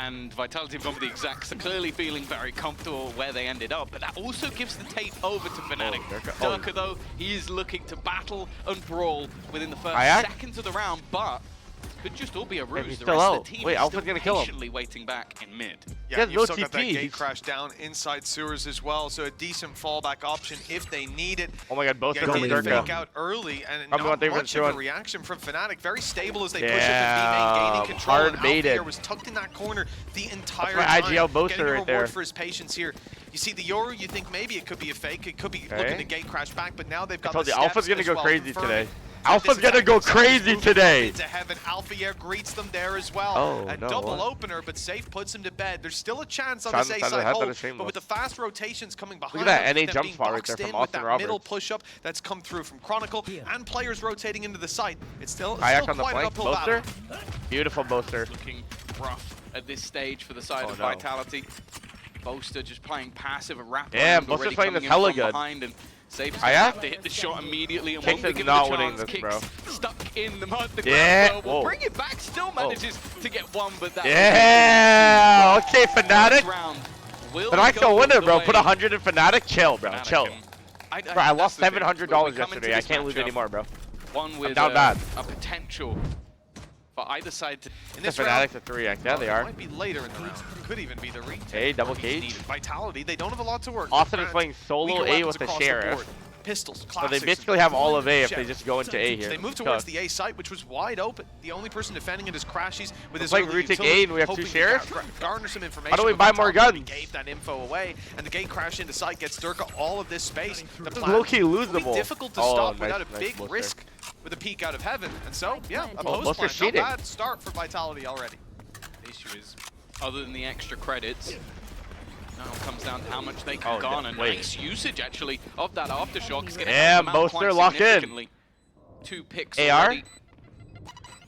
and Vitality have gone for the exacts. They're clearly feeling very comfortable where they ended up, but that also gives the tape over to Fnatic. Durka, though, he is looking to battle and brawl within the first seconds of the round, but could just all be a ruse. The rest of the team is still patiently waiting back in mid. Yeah, you've still got that gate crash down inside sewers as well, so a decent fallback option if they need it. Oh my god, both are going to fake out early, and not much of a reaction from Fnatic. Very stable as they push it to B-main, gaining control, and Alphier was tucked in that corner the entire time. IGL getting a reward there for his patience here. You see the Yoru, you think maybe it could be a fake, it could be looking to gate crash back, but now they've got the steps Alpha's gonna go crazy today. So Alpha's gonna go crazy today. Into heaven, Alphier greets them there as well. A double opener, but Safe puts him to bed. There's still a chance on this A-side hold, but with the fast rotations coming behind, look at that NA jump spot right there from Austin Roberts. Middle push-up that's come through from Chronicle and players rotating into the site. It's still quite an uphill battle. Beautiful Boaster. Looking rough at this stage for the side of Vitality. Boaster just playing passive, a wrap. Yeah, Boaster's playing this hella good. Safe have to hit the shot immediately and won't be given not the winning chance. this, bro. Stuck in the mud. Will bring it back. Still manages to get one, but that. Yeah. Okay, Fnatic. Fnatic still win it, bro. Put 100 in Fnatic. Chill, bro. Chill. Bro, I lost $700 yesterday. I can't lose anymore, bro. One with down bad. A potential for either side to. In this Fnatic's a 3x. Yeah, they are. Might be later in the round. Could even be the retake. Hey, double cage. Vitality, they don't have a lot to work. Austin is playing solo A with the Sheriff. Pistols, so they basically have all of A if they just go into A here. They move towards the A site, which was wide open. The only person defending it is Crashies with his early retake A, and we have two Sheriffs. Garner some information. How do we buy more guns? He gave that info away, and the gate crash into site gets Durka all of this space. This is low-key losable. Difficult to stop without a big risk with a peek out of heaven. And so, yeah, a post plan. Not bad start for Vitality already. The issue is, other than the extra credits, now it comes down to how much they can garner. Nice usage, actually, of that aftershock. Damn, Boaster locked in. 2 picks AR? already.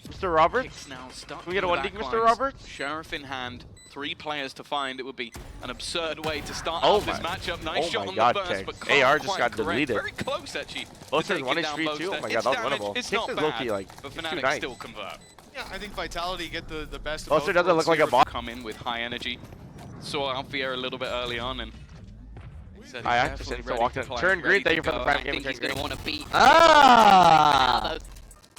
Mr. Roberts? Now can we get a 1D, Mr. Roberts? Sheriff in hand. 3 players to find. It would be an absurd way to start off this matchup. Nice shot on the burst, but AR just got deleted. Very close, actually. Boaster's 1 too. Oh my god, that was winnable. It's not bad, but Fnatic still convert. Yeah, I think Vitality get the best of Boaster doesn't look like a bot. Come in with high energy. Saw Alphier a little bit early on and I just need to walk in. Turn green, thank you for the prime game. He's going to want to beat.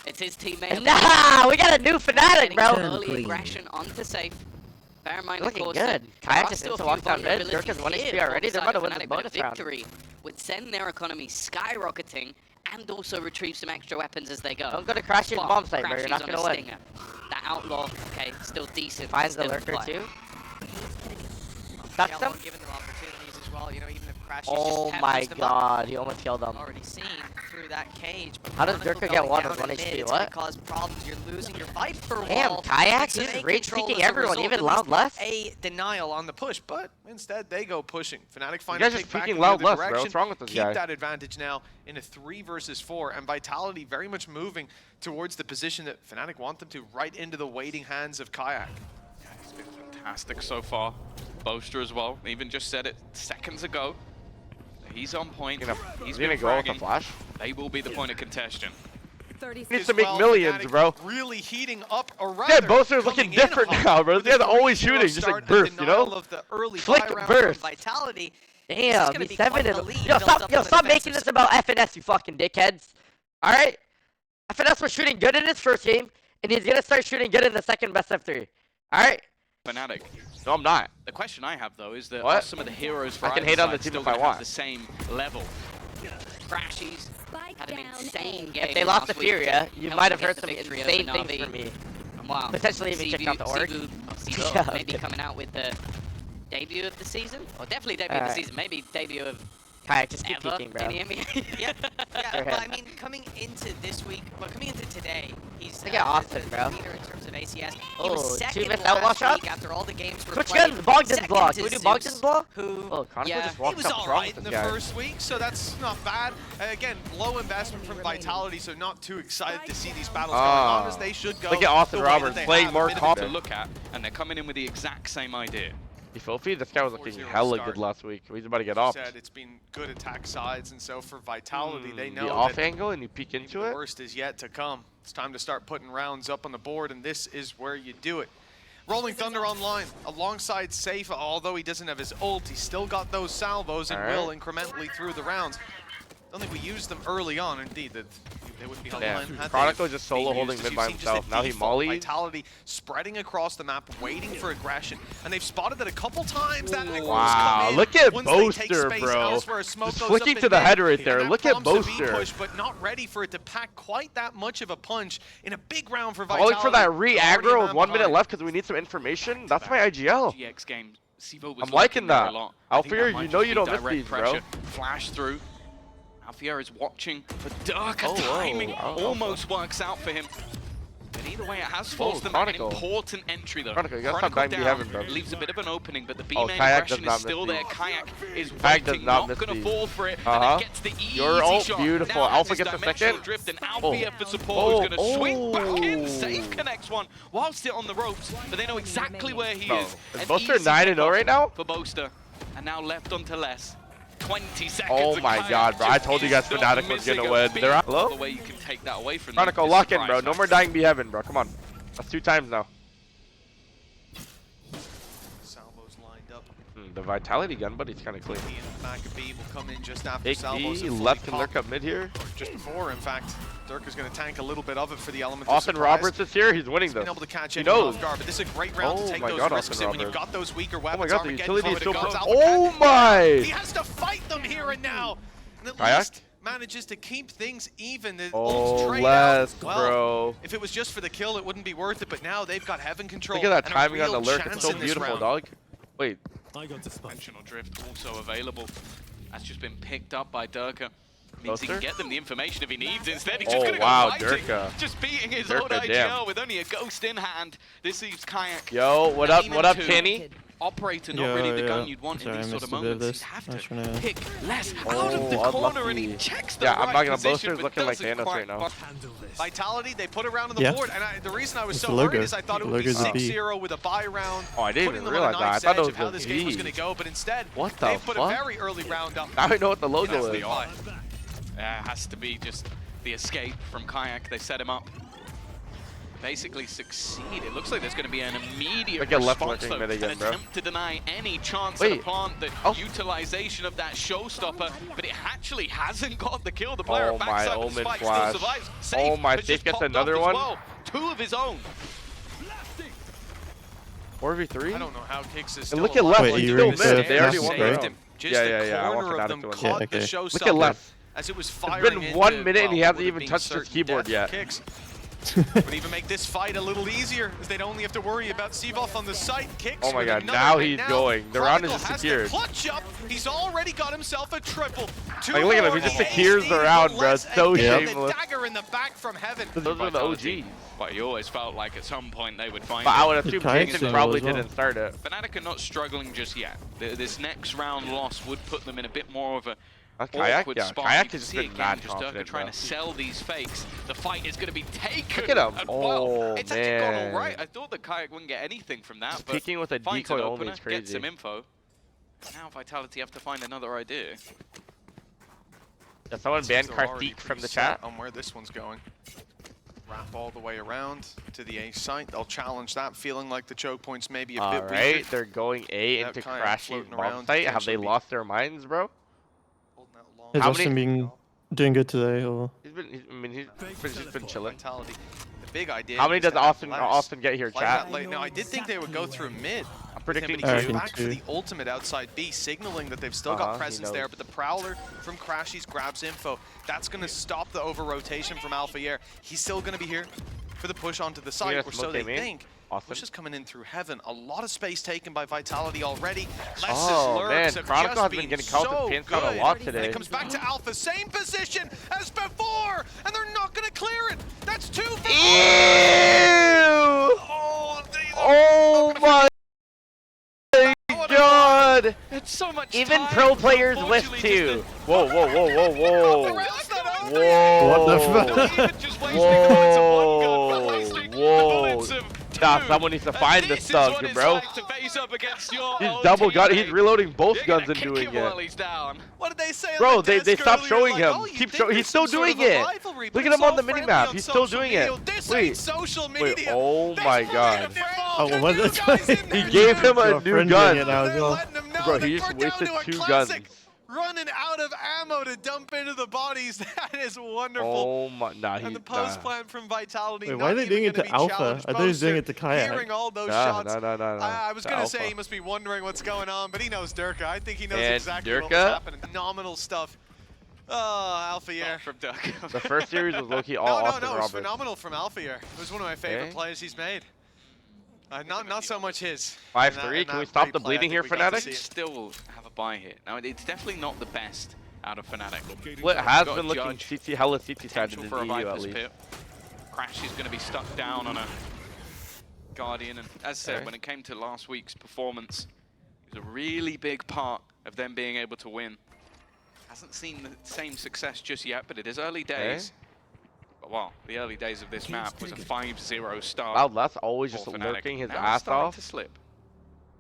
It's his teammate. Nah, we got a new Fnatic, bro. Early aggression onto Safe. Bear in mind, looking of course, good. Kayak just walked down mid. Durka's 1 HP already. They're about to win the bonus round. Victory would send their economy skyrocketing and also retrieve some extra weapons as they go. Don't go to Crashy's bomb site, bro. You're not going to win. That Outlaw, okay, still decent. Finds the lurker too. Touch them. Given them opportunities as well, you know, even if Crashy oh my god, he almost killed them. Already seen through that cage. How does Durka get 1 with 1 HP? What? Cause problems. You're losing your fight for a damn, while. Kayak, he's rage peeking everyone, even Loud left. A denial on the push, but instead they go pushing. Fnatic find a pick back in in Loud the left, direction. bro. What's wrong with this guy? Keep that advantage now in a 3 versus 4, and Vitality very much moving towards the position that Fnatic want them to, right into the waiting hands of Kayak. Yeah, he's been fantastic so far. Boaster as well. Even just said it seconds ago. He's on point. He's gonna go with the flash. They will be the point of contention. He needs to make millions, bro. Really heating up around. Yeah, Boaster's looking different now, bro. They're always shooting, just like burst, you know? Flick burst. Vitality. Damn, he's 7 in the Yo, stop making this about FNS, you fucking dickheads. Alright? FNS was shooting good in his first game, and he's gonna start shooting good in the second best of 3. Alright? Fnatic. No, I'm not. The question I have though is that are some of the heroes for I can hate on the team if I want. The same level. Crashies had an insane game. If they lost to Furia, you might have heard some victory insane over things from me. Wow. Potentially even check out the org. Maybe coming out with the debut of the season, or definitely debut of the season. Maybe debut of. Kayak, just keep peeking, bro. Yeah, but I mean, coming into this week, coming into today, he's look at Austin, bro. Leader in terms of ACS. Oh, he was second 2 missed outlaw shots after all the games were switch played. guns, Bogdan's block. Can we do Bogdan's block? Who? Chronicle just walked up. He was alright in the first week, so that's not bad. Again, low investment from Vitality, so not too excited to see these battles going on as they should go. Look at Austin Roberts playing more to look at, and they're coming in with the exact same idea. Filthy, this guy was looking hella good last week. He's about to get off. Said it's been good attack sides, and so for Vitality, they know the off angle and you peek into it. The worst is yet to come. It's time to start putting rounds up on the board, and this is where you do it. Rolling Thunder online alongside Safe, although he doesn't have his ult, he's still got those salvos and will incrementally through the rounds. I don't think we used them early on, indeed. They wouldn't be online. Chronicle just solo holding mid by himself. Now he mollied. Vitality spreading across the map, waiting for aggression. And they've spotted that a couple times. That wow, look at Boaster, bro. Just flicking to the head right there. Look at Boaster. Push, but not ready for it to pack quite that much of a punch in a big round for Vitality. Calling for that re-aggro with 1 minute left because we need some information. That's my IGL. GX game. Sivo was I'm liking that. Alfier, you know you don't miss these, bro. Flash through. Alfier is watching, but Durka timing almost works out for him. But either way, it has forced them an important entry, though. Chronicle, you gotta stop diving heaven, bro. Leaves a bit of an opening, but the B-main aggression is still there. Kayak is waiting, not gonna fall for it, and it gets the easy shot. Beautiful. Alpha gets the second. Drift, and Alfier for support is gonna swing back in. Safe connects one while still on the ropes, but they know exactly where he is. Is Boaster 9-0 right now? For Boaster, and now left onto less. 20 seconds. Oh my god, bro. I told you guys Fnatic was gonna win. They're out. Hello? The way you can take that away from Chronicle, lock in, bro. No more dying B heaven, bro. Come on. That's 2 times now. Salvos lined up. The Vitality gun, but he's kind of clean. Maccabee will come in just after Big Salvos. B left can lurk up mid here. Just before, in fact. Dirk is going to tank a little bit of it for the element Austin of Roberts is here. He's winning this. Been able to catch he anyone knows. off guard, but this is a great round to take those risks in when you've got those weaker weapons. Oh my god, the utility is so goes. Oh my! He has to fight them here and now. And at Kayak least manages to keep things even. Oh, less, bro. If it was just for the kill, it wouldn't be worth it, but now they've got heaven control. Look at that timing on the lurk. It's so beautiful, dog. Wait. Dimensional drift also available. That's just been picked up by Durka. Means he can get them the information if he needs. Instead, he's just going to go fighting. Durka. Just beating his own IGL with only a ghost in hand. This leaves Kayak. Yo, what up, Kenny? Operator, not really the gun you'd want in these sort of moments. He'd have to pick less out of the corner, and he checks the right I'm not gonna position, Boaster's looking like Thanos right now. Vitality, they put it around on the board, and the reason I was so worried is I thought it would be 6-0 with a buy round. Oh, I didn't even realize that. I thought it was how this game was going to go, but instead, they put a very early round up. Now I know what the logo is. It has to be just the escape from Kayak. They set him up. Basically succeed. It looks like there's going to be an immediate response, though, an attempt to deny any chance at a plant, the utilization of that showstopper, but it actually hasn't got the kill. The player at backside of the spike still survives. Safe, oh my, Safe gets another one. Well. 2 of his own. 4v3? I don't know how Kicks is still look at left. He's still missed. They already won the him. Just the corner of them caught the showstopper. Look at left. As it was firing. It's been 1 minute and he hasn't even touched his keyboard yet. Would even make this fight a little easier, as they'd only have to worry about Seavoth on the site. Kicks. Oh my god, now he's going. The round is just secured. Clutch up. He's already got himself a triple. Like, look at him, he just secures the round, bro. It's so shameless. The dagger in the back from heaven. Those are the OGs. But you always felt like at some point they would find it. But I would assume Jason probably didn't start it. Fnatic are not struggling just yet. This next round loss would put them in a bit more of a Kayak, Kayak has just been not confident, trying to sell these fakes. The fight is going to be taken. Look at him. Oh, it's actually gone all right. I thought that Kayak wouldn't get anything from that, but peeking with a decoy only is crazy. Get some info. Now Vitality have to find another idea. Does someone ban Karthik from the chat? On where this one's going. Wrap all the way around to the A site. They'll challenge that, feeling like the choke points may be a bit weaker. Alright, they're going A into Crashy's bomb site. Have they lost their minds, bro? Has Austin been doing good today, or? He's been chilling. The big idea. How many does Austin get here, chat? Now, I did think they would go through mid. I'm predicting he came back for the ultimate outside B, signaling that they've still got presence there, but the Prowler from Crashies grabs info. That's going to stop the over-rotation from Alfier. He's still going to be here for the push onto the site, or so they think. Push is coming in through heaven. A lot of space taken by Vitality already. Man, Chronicle has been getting caught with pins out a lot today. And it comes back to Alpha, same position as before, and they're not going to clear it. That's 2 for 4. Ew! Oh my god! It's so much even pro players wish to. Whoa, whoa, whoa, whoa, whoa. Whoa. What the fuck? Not even just wasting the bullets of one gun, but wasting the bullets of Nah, someone needs to find this thug, bro. Like to face up against your He's own double gun. teammate. He's reloading both You're guns gonna and kick doing him it. while he's down. What did they say? Bro, on the they desk stopped earlier? showing Like, him. oh, you Keep think showing. He's there's still some sort doing of a it. rivalry, Look but at it's him on all the friendly minimap. on He's still social doing media. it. This Wait. ain't social media. Wait. Oh my god. Oh, what is He gave him a Your new friend doing gun. it now as They're well. letting him know Bro, that he just we're down wasted to a 2 classic. guns. Running out of ammo to dump into the bodies. That is wonderful. Oh my, nah, And he, the post nah. plant from Vitality. Wait, not why are they even doing it gonna to be Alpha? challenged. I thought he was doing Boaster it to Kayak. Hearing all those Nah, shots. nah. I was To gonna Alpha. say he must be wondering what's going on, but he knows Durka. I think he knows And exactly what was Durka? happening. Phenomenal stuff. Oh, Alpha Year. From Durka. The first series was low-key all No, Austin it was Roberts. phenomenal from Alpha Year. It was one of my favorite Okay. plays he's made. Not so much his. 5-3. Can we stop the bleeding here, Fnatic? Still have a buy hit. Now, it's definitely not the best out of Fnatic. Split has Got been a looking judge. hella CT sided Potential in for a the EU at Viper's least. pit. Crash is going to be stuck down on a Guardian, and as I said, Okay. when it came to last week's performance, it was a really big part of them being able to win. Hasn't seen the same success just yet, but it is early days. But well, the early days of this map was a 5-0 start. Wow, that's always for just Fnatic. lurking his Now it's ass starting off. to slip.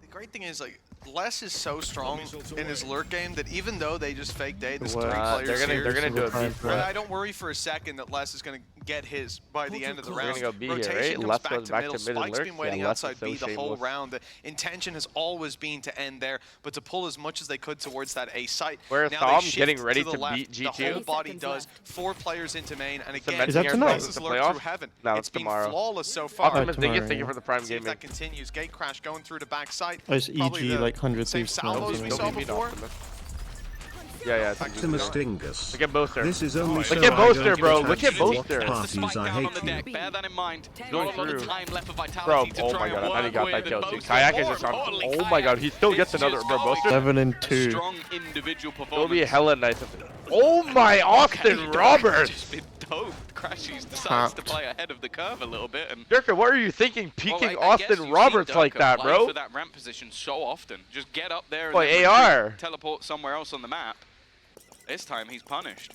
The great thing is, like, Les is so strong in his lurk game that even though they just faked A, there's 3 players They're gonna do a Fine beef for run. that. I don't worry for a second that Les is going to get his by the end of the We're round. gonna go B here, Rotation right? comes Les back goes to back middle. to mid and Spike's lurks. been waiting Yeah, Les outside is so B the whole shameless. round. The intention has always been to end there, but to pull as much as they could towards that A site. Where's now Tom they shift getting ready to, to the left. beat The G2? whole body does. 4 players into main, and again, Is that tonight? Les has The lurked playoff? through heaven. No, It's it's been tomorrow. flawless so far. Optimus tomorrow, Dingus, thank you yeah. for the prime See if gaming. that continues. Gate crash going through to backside. Oh, it's Probably EG the like 100 same thieves salvos now. we Don't saw beat before. Optimus. Yeah, it's Optimus Dingus. Look at Boaster. This is only so Look at I Boaster, don't bro. attach Look at what Boaster. That's the parties spike I down on hate the you. deck. Bear that in mind. Going Not a lot of through. time left for Bro, Vitality to oh try my and god, I thought he work got that with, kill and too. most Kayak is more just on. importantly, Oh my god, he still gets it's another. just Bro, going Boaster. 7 and a 2. strong individual It'll performance. be hella nice. Oh my, Austin Just Roberts! been dope. Crashies decides to play ahead of the curve a little bit, and Durka, what are you thinking? well, Peeking I guess Austin you've Roberts seen like Durka that, play bro? for that ramp position so often. Just get up there and Boy, then AR. retreat, teleport somewhere else on the map. This time he's punished.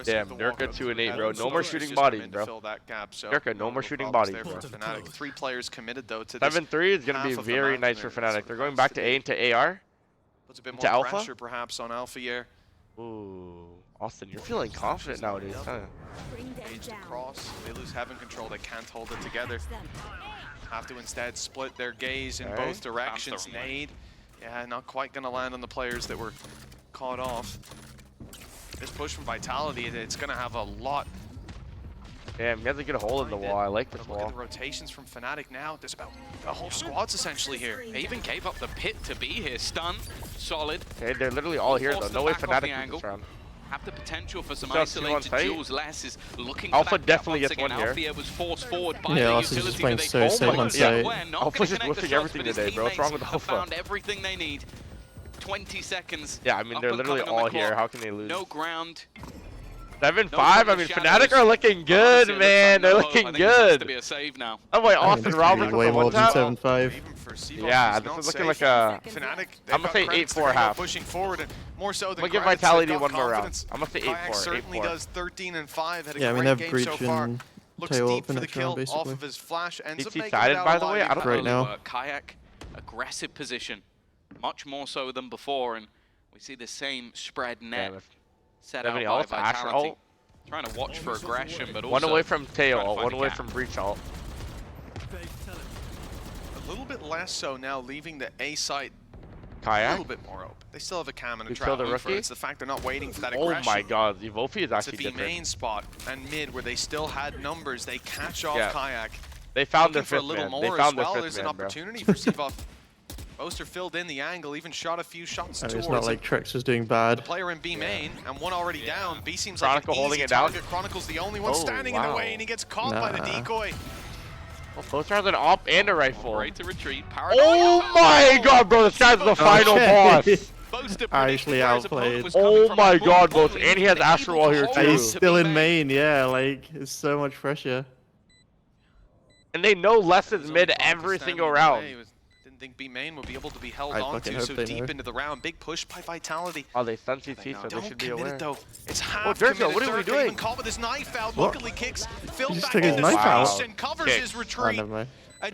Damn, Durka 2 and 8, bro. No more shooting bodies, bro. Durka, no more shooting bodies, bro. 3 players committed though to this. 7-3 is gonna be half of the very match nice for there. Fnatic. They're going back to A into AR. Puts a bit to more Alpha? pressure perhaps on Alpha Year. Ooh, Austin, you're feeling confident nowadays, huh? Engage the cross. They lose heaven control. They can't hold it together. Have to instead split their gaze in Okay. both directions. Nade. Yeah, not quite gonna land on the players that were caught off. This push from Vitality, it's gonna have a lot. Damn, you have to get a hole in the wall. I like this Look at wall. the rotations from Fnatic now. There's about a whole squad's essentially here. They even gave up the pit to be here. Stun, solid. Okay, they're literally all here though. Forced No them way back off Fnatic the keeps angle. this round. Have the potential for some Good job, T1 isolated site. duels. Les is looking Alpha for that definitely gap gets once one again. here. Alpha was forced forward by Yeah, the Alpha's just utility, playing but so they safe on site. Alpha's just whiffing everything today, bro. What's wrong with Alpha? Found everything they need. 20 seconds. Yeah, I mean, Up they're and literally coming on all the here. clock. How can they lose? No ground. 7-5. No I from mean, the Fnatic shadows. are looking good, Honestly, it looks man. like They're no hope. I looking think this has to good. be a save now. Oh wait, I think Austin it's Roberts gonna be with way the more one than tap. 7-5. Even for Seabox, Yeah, he's this not is looking safe. like a. Fnatic, I'm gonna say 8-4.5. pushing forward and more so than I'm gonna give Kravitz, Vitality they've got one more round. confidence. I'm gonna say Kayak 8-4. certainly 8-4. does 13-5. Had a Yeah, I mean, great they have game Breach so far. and Looks Tail deep up for in the next kill round, off basically. of his flash. Ends up CT making it sided, out by the way? alive. I don't Right now. Kayak, aggressive position. Much more so than before, and we see the same spread net Damn, if set Seventy out by ult, Asher Vitality. ult. Trying to watch for aggression, but also One away from trying Tail, to find one a away gap. from Breach ult. A little bit less so now, leaving the A site a Kayak. little bit more open. They still have a cam and a You trap. kill the for it. rookie? It's the fact they're not waiting for that Oh aggression. my god, Evofi is It's a actually B different. main spot and mid where they still had numbers. They catch off Yeah. Kayak. They found Looking their for a fifth little man. more They as found well. their There's fifth an man, bro. opportunity for Seabuff. Boaster filled in the angle, even shot a few shots I mean, towards it's not like it. Trex is doing The bad. player in B main, and one already down. B seems Chronicle like an holding easy it down? target. Chronicle's the only one Oh, standing in the wow. way, and he gets caught by the Nah. decoy. Well, Boaster has an op and a rifle. Ready to retreat. Oh my god, bro, this guy's the final boss. Boaster Actually outplayed. Oh my god, Boaster, and he has Astro Wall here And too. he's still in main, yeah, like, it's so much pressure. And they know Les is His mid only every standing single in the round. way was- didn't think B main will be able to be held on to so deep into the round. Big push by Vitality. Oh, they stun CT, so they should be aware. Though. It's half committed. What are we doing? Even caught with his knife out. Luckily kicks Phil back took his knife out and covers his retreat.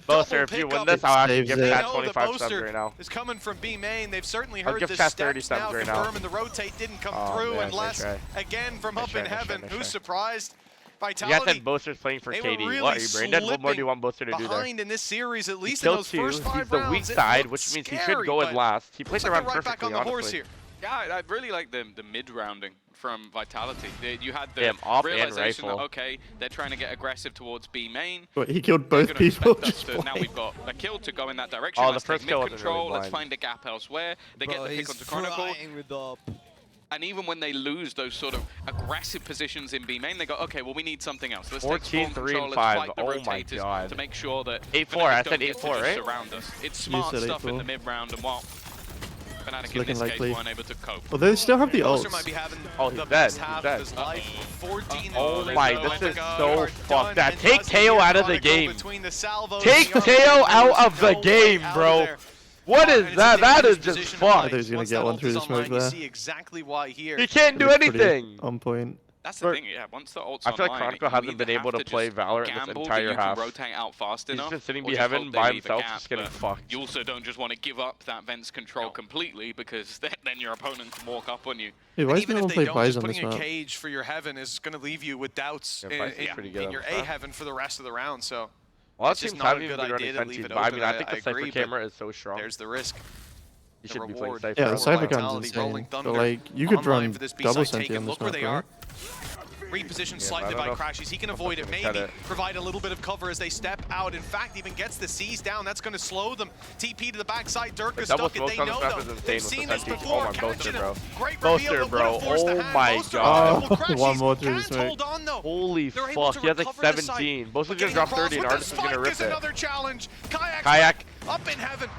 Boaster, if you win this, I'll actually give that 25 subs right now. Is coming from B main. They've certainly heard the steps 30 steps now right confirming the rotate didn't come through unless again from up in heaven. Who's surprised? Vitality. You guys said Boaster's playing for KD. Really what are you, brain dead? What more do you want Boaster to do there? Behind in this series, at least in those first 5 He's the weak side, which means he should go in last. He plays around perfectly, honestly. Yeah, I really like the mid-rounding from Vitality. You had the realization that, okay, they're trying to get aggressive towards B main. Wait, he killed both people. Now we've got a kill to go in that direction. Oh, let's the first take kill mid control. really Let's find a gap elsewhere. They get the pick onto Chronicle. And even when they lose those sort of aggressive positions in B main, they go, okay, well, we need something else. Let's take spawn control, let's fight the rotators to make sure that 8-4, I said 8-4, right? Surround us. It's smart stuff in the mid-round, and while Fnatic in this case weren't able to cope. Well, they still have the ults. Oh, he's dead. He's dead. Oh my, this is so fucked up. Take Teo out of the game. Take Teo out of the game, bro. What is that? That is just fucked. I thought he was gonna get one through the smoke there. He can't do anything. On point. That's the thing, yeah. Once the ult's I feel like online, Chronicle hasn't been able to play Valorant this entire half. Rotate out fast enough, he's been sitting behind by himself, just getting fucked. You also don't just want to give up that Vents control completely, because then your opponent can walk up on you. Hey, why does no one play Buys on this putting map? a cage for your heaven is going to leave you with doubts in your A heaven for the rest of the round. So well, it's just not a good idea to leave it open. I mean, I think the Cypher camera is so strong. There's the risk. You should be playing Cypher. Yeah, the Cypher gun's insane. But like, you could run double senti on this map, right? Repositioned slightly by Crashies. He can avoid it, maybe provide a little bit of cover as they step out. In fact, even gets the C's down. That's going to slow them. TP to the backside. Dirk is stuck it. They know though. They've seen this before. Boaster, bro. Great Boaster, bro. Oh my god. One more through the smoke. Holy fuck. He has like 17. Boaster's going to drop 30 and Artist is going to rip it. Another challenge. Kayak. Up in heaven.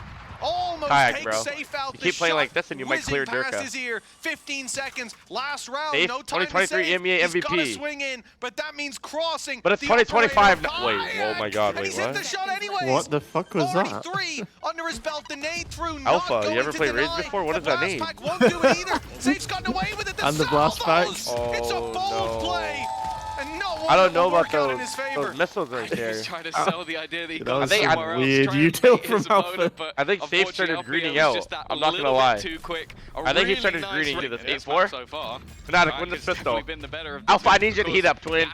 Almost Kayak, takes safe out. You keep playing like this and you might clear Durka. His ear. 15 seconds. Last round. Safe. No time 2023 EMEA MVP. He's got to swing in, but that means crossing. But it's 2025. Wait, oh my god, wait, what? Hit the shot anyways. What the fuck was that? 3 under his belt. The nade through. Alpha, you ever played Raze before? What is that name? Won't do it either. Safe's gotten away with it. And the blast pack. It's a bold play. And no I don't know about those missiles right there. He's trying to sell the idea that he got I think somewhere else, weird trying to util beat his from Alpha. opponent, I think Safe started greening out. I'm not gonna lie. I think he started greening to this 8-4. So far. Fnatic, win this pistol. Alpha, I need you to heat up, twin.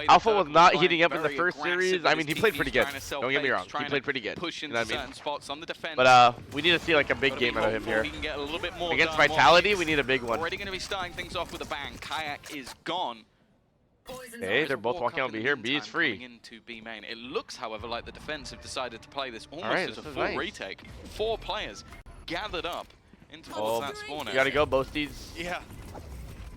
Alpha was not heating up in the first series. I mean, he played pretty good. Don't get me wrong. He played pretty good. You know what I mean? But we need to see like a big game out of him here. Against Vitality, we need a big one. Already going to be starting things off with a bang. Kayak is gone. Okay, they're both walking on B here. B is free. Into B main. It looks, however, like the defense have decided to play this almost as a full retake. 4 players gathered up into that spawn. You gotta go, Boasties. Yeah.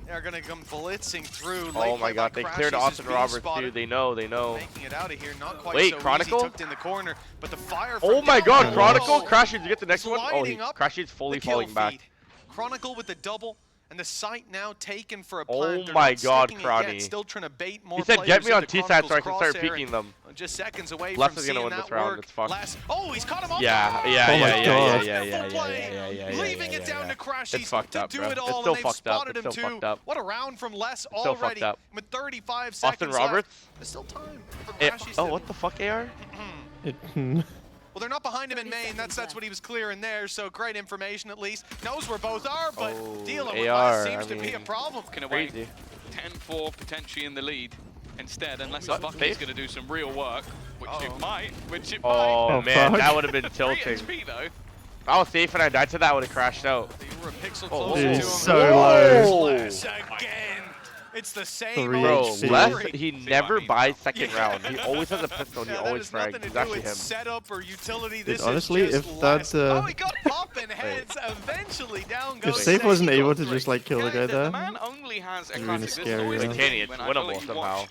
They're gonna come blitzing through. Oh my god, they cleared Austin Roberts too. They know. Making it out of here, not quite wait, so Chronicle? easy, tucked in the corner, but the fire oh my god, Chronicle! Crashes, you get the next one. Oh, Crashes fully falling back. Chronicle with the double. And the site now taken for a plant. Oh my god, Cronny. Still trying to bait more. He said, get me on T-side so I can start peeking them. Just seconds away Les from is gonna win this round. It's fucked. Oh, he's caught him off. Yeah. Leaving it down to Crashies. It's fucked up, bro. It's all, still fucked up. It's still fucked up. What a round from Les already. With 35 seconds Austin Roberts? There's still time for Crashies. Oh, what the fuck, AR? Well, they're not behind him in main. That's what he was clearing there. So great information at least. Knows where both are, but dealing with Les seems to be a problem. Crazy. 10-4 potentially in the lead instead, unless Bucky's going to do some real work, which it might. Oh man, that would have been tilting. If I was safe and I died to that, I would have crashed out. You were a pixel closer to him. So low. Again. It's the same bro, Les, he never buys second round. He always has a pistol and he always frags. It's actually him. Setup or utility. This honestly, if that's oh, he got popping heads. Eventually down goes. If Safe wasn't able to just like kill the guy there, man only has a really scary. It's winnable somehow.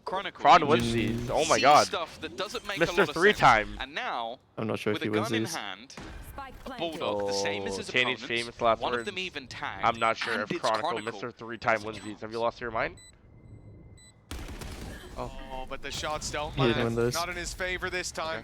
Chronicle wins these. Oh my god. Mr. 3-time. And now, I'm not sure if he wins these. Bulldog, the same as his opponents. Famous last One words. of them even tagged. I'm not sure if Chronicle, Mr. 3-time wins these. Have you lost your mind? Oh, but the shots don't land. Not in his favor this time.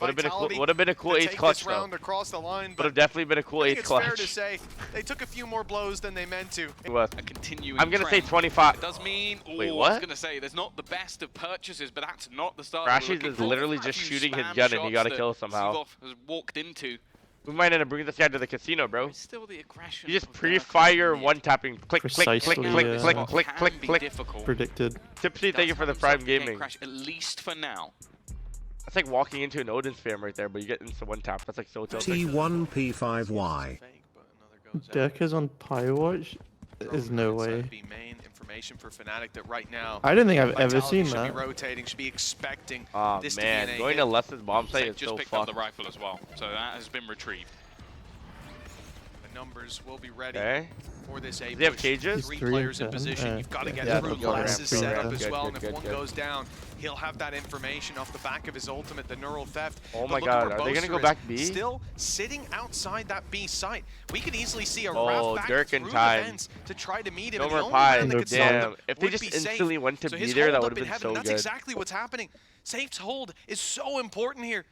Would have been a cool ace clutch though. Across the line, would have definitely been a cool ace clutch. It's fair to say they took a few more blows than they meant to. A continuing I'm gonna say 25. It does mean. Wait, I what? was gonna say there's not the best of purchases, but that's not the start. Crashies is literally just shooting his gun and you gotta kill somehow. Has walked into. We might end up bringing this guy to the casino, bro. It's still the aggression. You just pre-fire one-tapping. Click, click, click, click, click, click, click, click. Predicted. Tipsy, thank you for the Prime Gaming. Crash, at least for now. That's like walking into an Odin spam right there, but you get into one tap. That's like so tilting. T1P5Y. Dirka's on Pirewatch? There's no way. For Fnatic that right now I don't think I've ever seen should that. Be rotating, should be expecting this man, to be going to Les's bomb site is just so picked up the rifle as well, so that has been retrieved. The numbers will be ready for this A push. They have cages? 3 players in position. You've got to get through Les's setup as well, and if one goes down, he'll have that information off the back of his ultimate, the neural theft. Oh my god, are they gonna go back B? Still sitting outside that B site. We could easily see a raft back Dirk through in the time. fence to try to meet him. No and more the only pie. man that could stop Damn. them If they would just be Safe. instantly went to So B his there, that hold would up have been in so heaven, good. That's exactly what's happening. Safe's hold is so important here.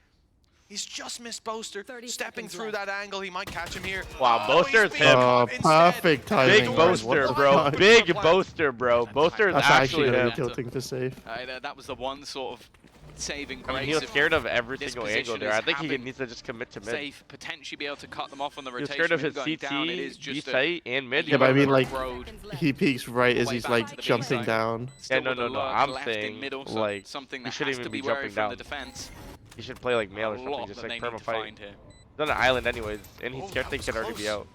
He's just missed Boaster, stepping through that angle. He might catch him here. Wow, Boaster's him. Oh, perfect timing. Big Boaster, bro. Big Boaster, bro. Boaster is That's actually gonna him. be tilting for safe. That was the one sort of saving grace. I mean, he was scared of every this single angle position there. is I think he having needs to just commit to mid. Safe, potentially be able to cut them off on the He was rotation. scared of his going down, it CT, is B just site, and mid. Yeah, but I mean, like, road. he peeks right as he's, like, jumping down. Still no, with a no. lurk I'm left in saying, middle, so like, something he that shouldn't has to even be be wary jumping from down. the defense. He should play like male or A something, lot just that like they need to perma-fight. find here. He's on an island anyways, and he's scared they that could was already be close. out.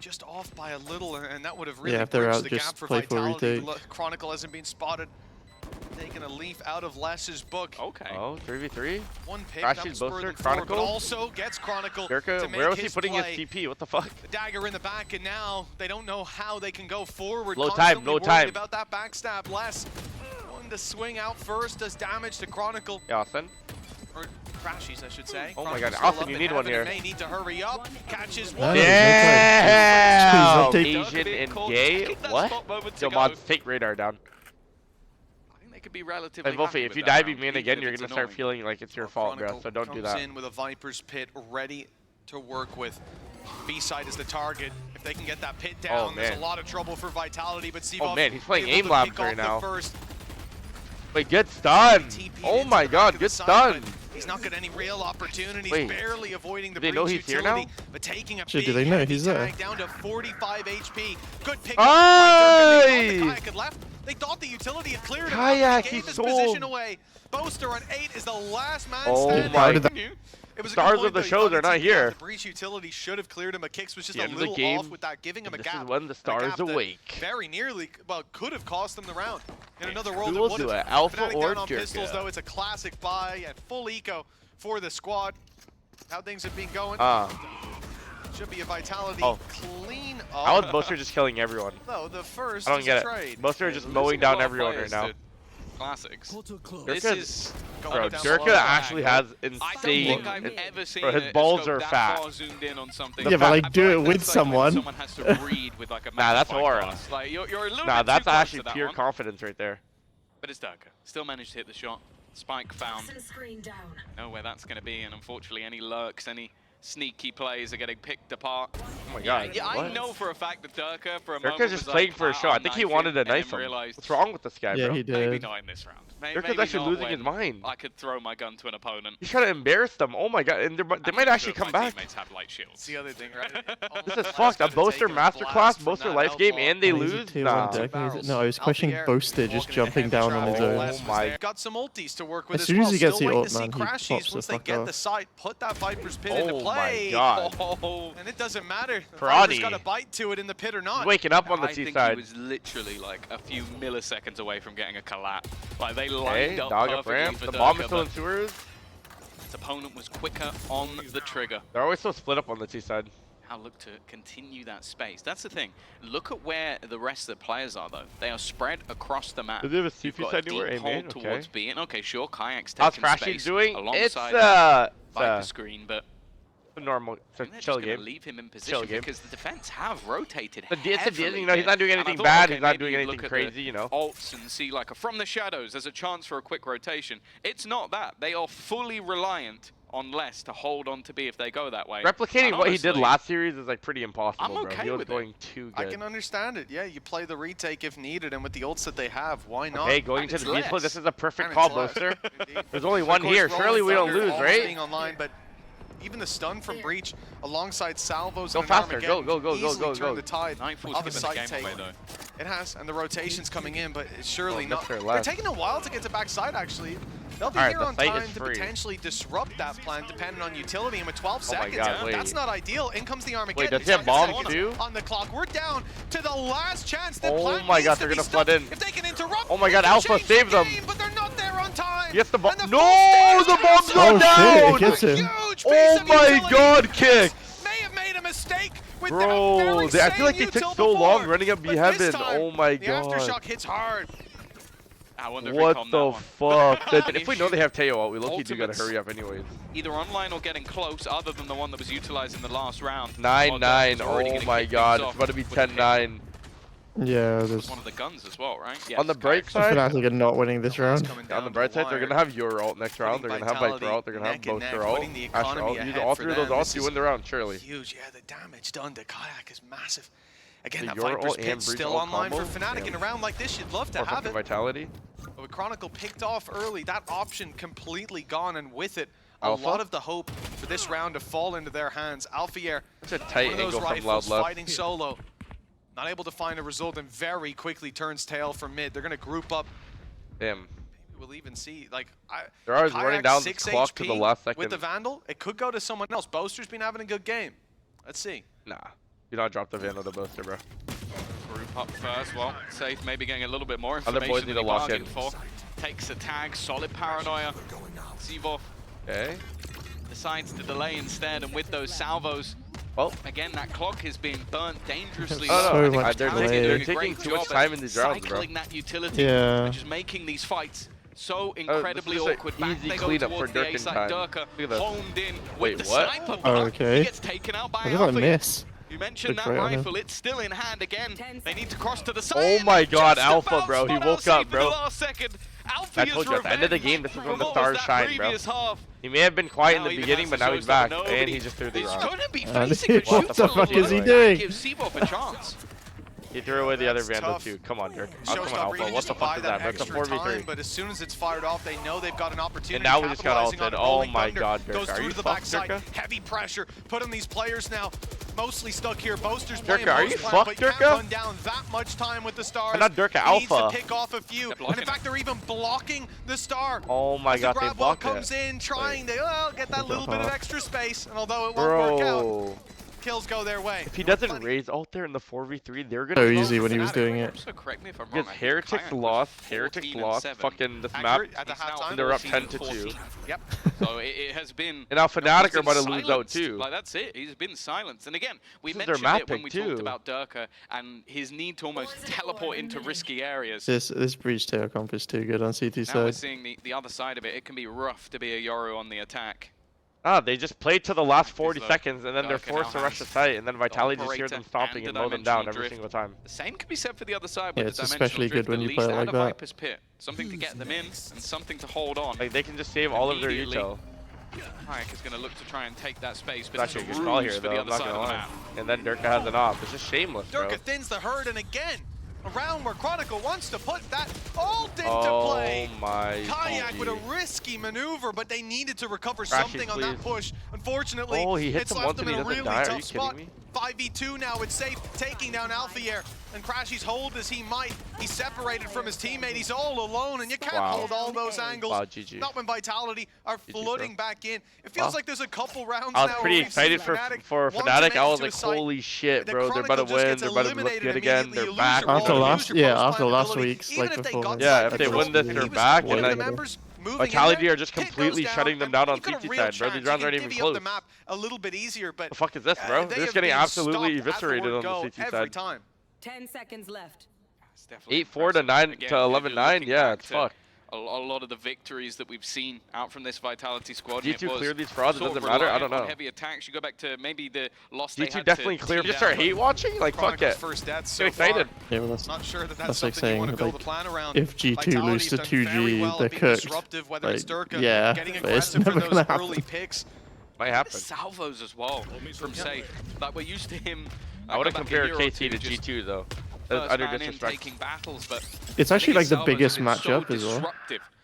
Just off by a little, and that would have really if they're bridged out, the just gap for play for Vitality. retake. Chronicle hasn't been spotted. Taking a leaf out of Les's book. Okay. Oh, 3v3? One pick, Crashies, that would spur Boaster, them forward, Chronicle? but also gets Chronicle to Dirka, make where was he his putting play. his TP? What the fuck? The dagger in the back, and now they don't know how they can go forward. Low time, Constantly low worried time. about that backstab. Les, one to swing out first, does damage to Chronicle. Yeah, Austin. Or Crashies, I should say. Oh my god, Chronicle's still Austin, up you in need one heaven. here. He may need to hurry up. Catches No, one. no Yeah! Please, Asian and gay? What? Yo, mods, take radar down. I think they could be relatively And Wolfie, happy if with you that die round, be mean even again, if you're it's gonna start annoying. feeling like it's your fault, bro. Chronicle So don't do comes that. in with a Viper's Pit ready to work with. B-side is the target. If they can get that pit down, there's a man. lot of trouble for Vitality, but Sivov Oh man, he's playing able aim to labs pick right off the now. first. Wait, good stun! TP'd Oh into my the back god, of good the side, stun! but he's not got any real opportunities, Wait, barely avoiding the do they know breach he's here utility, now? but taking a Shit, do big they know heavy he's there? tag down to 45 HP. Good pick. Aye! The kayak had left. They thought the utility had cleared him. Kayak, He he gave his sold. position away. Boaster on 8 is the last man Oh standing. my god. It was a Stars good point, of the though. He show, thought they're the not TP here. The breach utility should have cleared him, but Kix was just The a end of the little game, off with that, giving him a This gap. is when the A stars gap that awake. Very nearly, well, could have cost them the round. In another world, Who will it would do have. it, Alpha Fnatic or down on pistols, Dirka? though, it's a classic buy at full eco for the squad. How things have been going. Should be a Vitality clean up. How is Boaster just killing everyone? No, the first I don't is get a it. trade. Boaster is just Losing mowing a down lot of everyone right players now. to Classics. This Dirka- is Bro, down Dirka slow. actually has I don't insane. think I've ever seen Bro, his a balls scope are that fat. far zoomed in on something. Yeah, but, like, I do feel it like with that's like someone. when someone has to read with like a Nah, that's magnifying aura. glass. Like you're a little Nah, bit that's too close actually to that pure one. confidence right there. But it's Dirka. Still managed to hit the shot. Spike found. Know where that's going to be, and unfortunately, any lurks, any sneaky plays are getting picked apart. Oh my god. Yeah, I what? know for a fact that Dirka, for a moment, Dirka's just was playing like, for a shot. I I'll think he knife wanted him, to and then knife him. realized, What's wrong with this guy, Yeah, bro? he maybe did. not in this round. Dirka's Maybe actually not losing when his mind. I could throw my gun to an opponent. He's trying to embarrass them. Oh my god, and they might actually come My back. teammates have light shields. That's the other thing, right? This is fucked. A Boaster masterclass, Boaster life game, and they And he's a lose? tier Nah. one deck, and he's- No, I was questioning Boaster just jumping down on his own. Oh my. Got some ultis to work with As as soon well. as he gets Still the waiting ult, to see man, he Crashies pops the once they fuck get off. the site, put that Viper's Pit into Oh my play. god. Oh, And it doesn't matter. The Karate. Viper's got a bite to it in the pit or not. He's waking up on the I T think side. he was literally like a few milliseconds away from getting a collat. Like they Okay, lined up dog up perfectly ramp. for The Dirka, bomb is still but in sewers. his opponent was quicker on the trigger. They're always so split up on the T side. Now look to continue that space. That's the thing. Look at where the rest of the players are, though. They are spread across the map. Do they have a You've CP got side a anywhere? deep Amen, hold okay. towards B. And okay, sure, Kayak's How's taking Crashy space doing? It's alongside that Viper a screen, but normal, it's I a think they're chill just going to game. leave him in position game. because the defense have rotated It's a heavily you know, he's not doing here. And I anything thought, bad. okay, He's not maybe doing you'd anything look at crazy, the you know. Alts and see like a from the shadows. There's a chance for a quick rotation. It's not that. They are fully reliant on less to hold on to B if they go that way. Replicating what he did honestly, last series is like pretty impossible, I'm okay bro. He was with going too good. I can understand it. Yeah, you play the retake if needed, and with the ults that they have, why not? Hey, going And to it's the B split, less. this is a perfect And call, it's less. Booster. Indeed. There's only Of one course, here. Rolling Surely we don't Thunder lose, almost right? being online, but even the stun from Breach alongside Salvos Go and faster. Armageddon Go, go, easily go, turn go. the tide Nightfall's of a given the side game take. away, though. It has, and the rotation's coming in, but it's surely not. Mr. They're Left. taking a while to get to backside, actually. They'll be Alright, here the on site time is to free. potentially disrupt that plan, depending on utility. And with 12 Oh my seconds, God, wait. that's not ideal. In comes the Armageddon. Wait, does he have 10 bombs seconds too? on the clock. We're down to the last chance. The Oh plan my needs God, to they're be gonna stopped. flood in. If they can interrupt, Oh my they God, can Alpha, change the save them. game, but they're not there on time. Yes, the bomb. And the No, full the stage bomb's is going Oh, down. shit, it gets him. Huge piece Oh of my utility. God, kick. May have made a mistake with that Bro, very I feel like they same took util so long before, running up B but this heaven. time, Oh my the God. aftershock hits hard. I wonder if we What calm the that fuck? one. If we know they have Teo out, we low-key do gotta Ultimates. hurry up anyways. Either online or getting close, other than the one that was utilized in the last round. 9-9. Already Oh gonna my kick God. things It's about to be off with a pick. 10-9. Yeah, there's. One of the guns as well, right? On the bright correct. side, Fnatic are not winning this round. on the bright side, they're gonna have your ult next round. They're gonna have Viper ult. They're gonna have Booster ult. Asher ult. Use all three of those ults, you win the round, surely. Huge, yeah. The damage done to Kayak is massive. Again, The that Euro Viper's ult and pit's Breach still ult online for combo? Fnatic Damn. in a round like this. You'd love to Or have fucking it. Vitality. But with Chronicle picked off early, that option completely gone, and with it, a Alpha? lot of the hope for this round to fall into their hands. Alphayer, It's a tight one of those angle from rifles Loud Left. fighting solo. Not able to find a result and very quickly turns tail from mid. They're going to group up. Damn. We'll even see, like, They're always Kayak running down the 6 clock to the HP last with second. the Vandal. It could go to someone else. Boaster's been having a good game. Let's see. Nah. Do not drop the Vandal to Booster, bro. Group up first. Well, Safe maybe getting a little bit more Other information boys than need to he lock bargained in. for. Takes a tag, solid paranoia. Zivov Okay. decides to delay instead, and with those salvos, Well, again, that clock is being burnt dangerously. Oh, So no, I think much they're delay. taking a great too much job time at in these rounds, bro. cycling that utility, Yeah. which is making these fights so this incredibly is an awkward. Back easy they go cleanup towards for the A Durkin side. time. Durka Look at this. homed in Wait, with the what? sniper Oh, block. okay. He gets taken out by I did not Alpha. miss. You mentioned Good that try on him. rifle, it's still in hand again. They need to cross to the side. Oh and my they God, just Alpha, about bro. He spot woke out Safe up, in bro. the last second. Alpha I told you at the end of the game, this is when the stars shine, bro. Half. He may have been quiet in Now the even beginning, has but to now show he's stuff, back, nobody and he just threw the is round. gonna be And facing a what shoot the a fuck little is he low. doing? Give Seabop a chance. He threw away the other That's Vandal tough. too. Come on, Dirk. Oh, come on, Showstopper Alpha. really What just the to fuck buy is that? That's a extra 4v3. time, but as soon as it's fired off, they know they've got an opportunity. And now we just got capitalizing on ulted. it. Oh Rolling my Thunder God, Dirk. goes Are through you to the fucked, backside. Dirka? Heavy pressure put on these players now. Mostly stuck here. Boaster's Dirka, playing are most you plan, fucked, but can't Dirka? run down that much time with the stars. Not Dirka, He needs Alpha. to pick off a few. And in fact, they're even blocking the star. Oh my As God, the they grab wall blocked comes it. in, trying to get that little bit of extra space. And although it won't work out, Bro. kills go their way. If he doesn't raise ult there in the 4v3, they're gonna So be easy low when he for was Fnatic. doing it. So correct me if I'm wrong. Because I think Heretics Kayak was lost, 14 Heretics and lost, 7. fucking this map. Accurate at the He's now halftime. They're up 14 10 to 2. Yep. So it has been. And now Fnatic he's are about to been lose out silenced. too. Like that's it. He's been silenced. And again, we This is their mentioned map it when pick, we too. talked about Durka and his need to almost teleport into risky areas. This breach tail comp is too good on CT Now we're side. seeing the other side of it. It can be rough to be a Yoru on the attack. Ah, they just played to the last 40 Look, seconds, and then they're Durka forced to now rush the has site, and then Vitality just hears operator them stomping and and the mow them down dimensional every drift. single time. The same can be said for the other side Yeah, with it's the dimensional especially drift, good when at you play least it like out of that. Viper's pit. Something to get them in and something to hold on. Like, they can just save all of their Immediately. util. Kayak is going to look to try and take that space, but It's it's actually a a good call ruse here, for though, the I'm other not side gonna of the lie. map. And then Durka has an op. It's just shameless, bro. Durka thins the herd, and again, a round where Chronicle wants to put that ult into Oh play. my Kayak with a GG. risky maneuver, but they needed to recover Crashies, something on that please. push. Unfortunately, Oh, he hits it's him left once them and in he a doesn't really die. Are tough you kidding spot. me? 5v2 now, it's Safe taking down Alphayer, and Crashy's hold as he might. He's separated from his teammate. He's all alone, and you can't Wow. hold all those angles. Wow, GG. Not when Vitality are GG, flooding bro. back in. It feels Wow. like there's a couple rounds I was now pretty where we've seen excited for want to Fnatic. make I it was to a like, site. holy shit, The bro. They're about to Chronicle just win. gets They're about to look eliminated good again. immediately. They're You lose back. your After wall, you last- lose your yeah, post after last ability. week's, Even like, if they before. got Yeah, side if they control, win this, and they're he was back, one and of the then members moving in Vitality there, are just hit goes completely down, shutting them and down on you got a CT real side, bro. These chance. rounds You aren't can even divvy up the close. map a little bit easier, but The fuck is this, bro? they They're just have getting been absolutely stopped at the eviscerated word on go the CT every side. time. 10 seconds left. It's definitely 8-4 to impressive. 9 Again, to you're 11-9. looking Yeah, back it's to fucked. a lot of the victories that we've seen out from this Vitality squad. G2 cleared these frauds, it doesn't matter, I don't know. Heavy attacks, you go back to maybe the loss G2 definitely cleared. Just start hate watching? Like, fuck it. First deaths Get excited. Yeah, well, Not sure that that's something like saying, you want to build like, a plan around. if G2 lose to 2G, they're cooked. Like, yeah, but it's never gonna happen. Might happen. Salvos as well from Safe. Like, we're used to him. I would have compared KT to G2 though. Under disrespect. Taking battles, but it's actually like the biggest so matchup as well.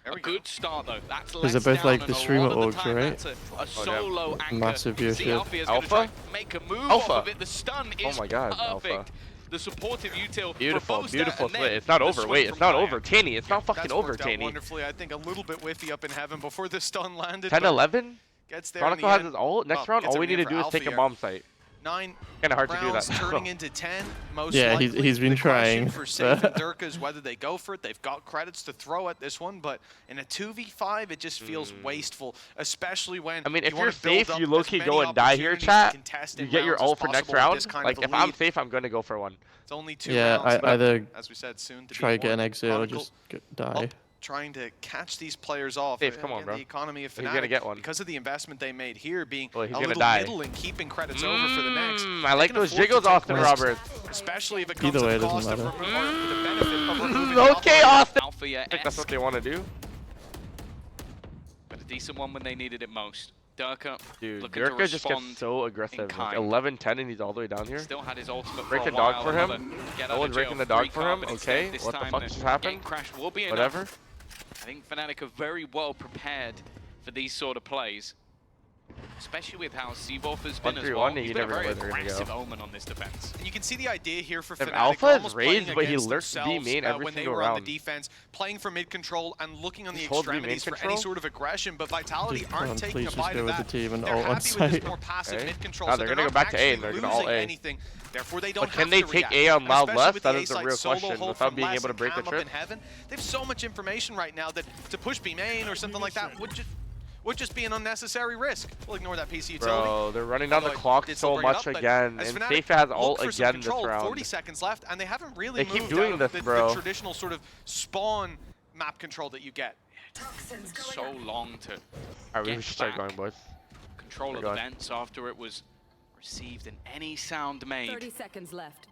A good start though. That's because they're both like the streamer orgs, right? A solo anchor. Massive viewership. Alpha? Make a move Alpha. off of it. The stun is my God, perfect. Alpha. The supportive util. Beautiful, beautiful split. It's not over. Wait, it's not over. Tanny, it's not fucking over, Tanny. Wonderfully, I think a little bit whiffy up in heaven before the stun landed. 10-11? Gets there. Chronicle has his ult. Next round, all we need to do is take a bomb site. 9 kind of hard to do that. turning into 10. Most yeah, likely. he's been trying. For Safe and Durka is whether they go for it. They've got credits to throw at this one, but in a 2v5, it just feels wasteful, especially when. I mean, if you're safe, you low-key go and die here, chat. You get your ult for next round. Like, if I'm safe, I'm gonna go for one. It's only 2 rounds. Yeah, either as we said, soon to try to get an exit or just die. Trying to catch these players off. Safe, come on, bro. The economy of Fnatic, he's gonna get one. because of the investment they made here, being he's a gonna little die. middle and keeping credits over for the next. I like those jiggles, Austin Roberts. Especially if it comes Either way, at the it cost doesn't of matter. the benefit of removing Okay, Austin. Alpha, I think that's what they want to do. But a decent one when they needed it most. Durka, dude, looking Durka to just gets so aggressive. Like 11-10 and he's all the way down here. Still had his ultimate break for a a while. dog for him. No one's breaking the dog for him. Okay, what the fuck just happened? Will be whatever. Enough. I think Fnatic are very well prepared for these sort of plays. Especially with how Seavolf has been as well. He's been a very aggressive Omen on this defense. And you can see the idea here for if Fnatic. Alpha is raised, but he lurks B main every when they single were round. on the defense, playing for mid control and looking on the extremities for any sort of aggression. But Vitality aren't taking a bite of that. They're happy with this more passive mid control. Now they're gonna go back to A and they're gonna all A. Therefore, they don't but can they take A on Loud Left? That is the real question. Without being able to break the trip. They have so much information right now that to push B main or something like that would just be an unnecessary risk. We'll ignore that PC utility. Bro, they're running down the clock so much again, and Safe has ult again this round. 40 seconds left, and they haven't really moved keep doing this, the traditional sort of spawn map control that you get. So long to Alright, we should start going, boys. Control of the vents after it was received in any sound made. 30 seconds left.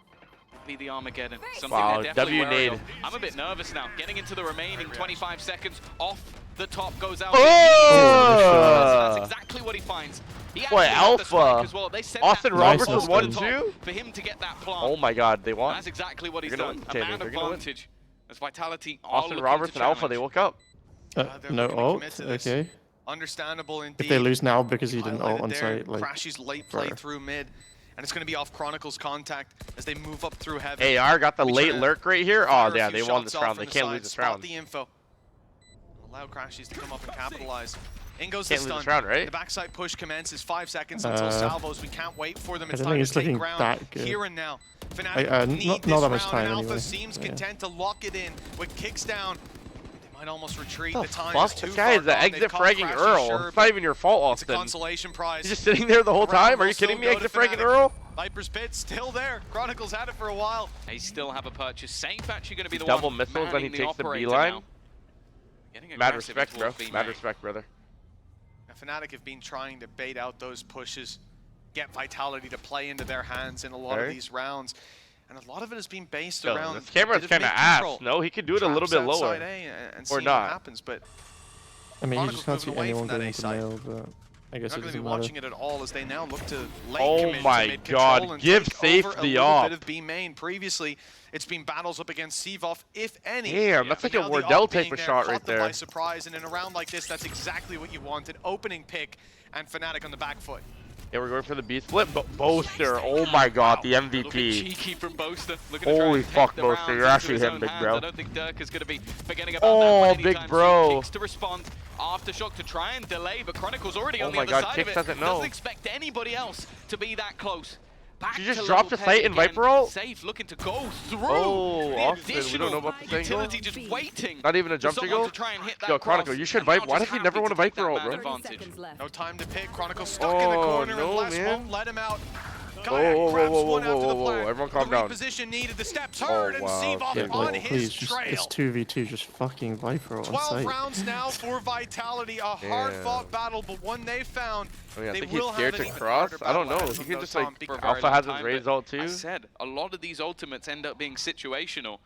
Be the Armageddon. Something wow, they're definitely wary of. nade. I'm a bit nervous now. Getting into the remaining 25 seconds. Off the top goes out. Oh! That's exactly what he finds. Boy, Alpha. Well. Austin Roberts was 1-2 for him to get that plant. Oh my God, they won. That's exactly what he's done. A man advantage. As Vitality. Austin Roberts and Alpha, they woke up. No ult. Okay. Understandable indeed. If they lose now because he didn't ult on site, like Crashy's late play through mid, and it's going to be off Chronicle's contact as they move up through heaven. AR got the late lurk right here. Oh yeah, they won this round. They can't lose this round. The info. Allow Crashies to come up and capitalize. In goes the stun. Round, right? The backside push commences. 5 seconds until salvos. We can't wait for them. It's I time think to take looking ground that good. here and now. Fnatic need not this that much round, time and Alpha anyway. seems content to lock it in with kicks down. They might almost retreat. The time fuck? is too This guy is the exit fragging Earl. It's not even your fault, Austin. It's a consolation prize. He's just sitting there the whole time. Are you kidding me? Exit fragging Earl? Viper's Pit still there. Chronicles had it for a while. They still have a purchase. Safe actually going to be the double one missiles, then he takes the beeline. Mad respect, bro. Mad respect, brother. Fnatic have been trying to bait out those pushes, get Vitality to play into their hands in a lot of these rounds. And a lot of it has been based around this camera's kind of ass. No, he could do it a little bit lower. Or not. Happens, but I mean, you just can't see anyone going into mail, but I guess it doesn't matter. Watching it at all as they now look to late oh my God, give Safe the op. Bit of B main. Previously, it's been battles up against Seavolf, if any. Damn, that's like a Wardell type of shot right there. By surprise, and in a round like this, that's exactly what you wanted. Opening pick and Fnatic on the back foot. Yeah, we're going for the B split. Boaster, oh my God, the MVP. Cheeky from Boaster. Holy fuck, Boaster, you're actually him, big bro. I don't think Durka's going to be forgetting about that big bro. Kicks to respond. Aftershock to try and delay, but Chronicle's already on the my other God, side Kicks of it. doesn't know. Doesn't expect anybody else to be that close. Back you just dropped the sight in Viper ult? Safe looking to go through. Oh, Austin, we don't know about the utility just waiting. Not even a jump jiggle? Yo, Chronicle, you should Viper. Why does he never want to Viper ult, bro? No time to pick. Chronicle stuck in the corner and Les won't let him out. Whoa, everyone calm down. Reposition needed, the steps heard, and c-vit on his trail. It's 2v2, just fucking Viper on 12 site. rounds now for Vitality, a hard-fought battle, but one they found. I They think will he's scared have to an cross. even I don't know. harder He battle can ahead just of like Tom, Alpha has his time, raise but ult too. I said a lot of these ultimates end up being situational.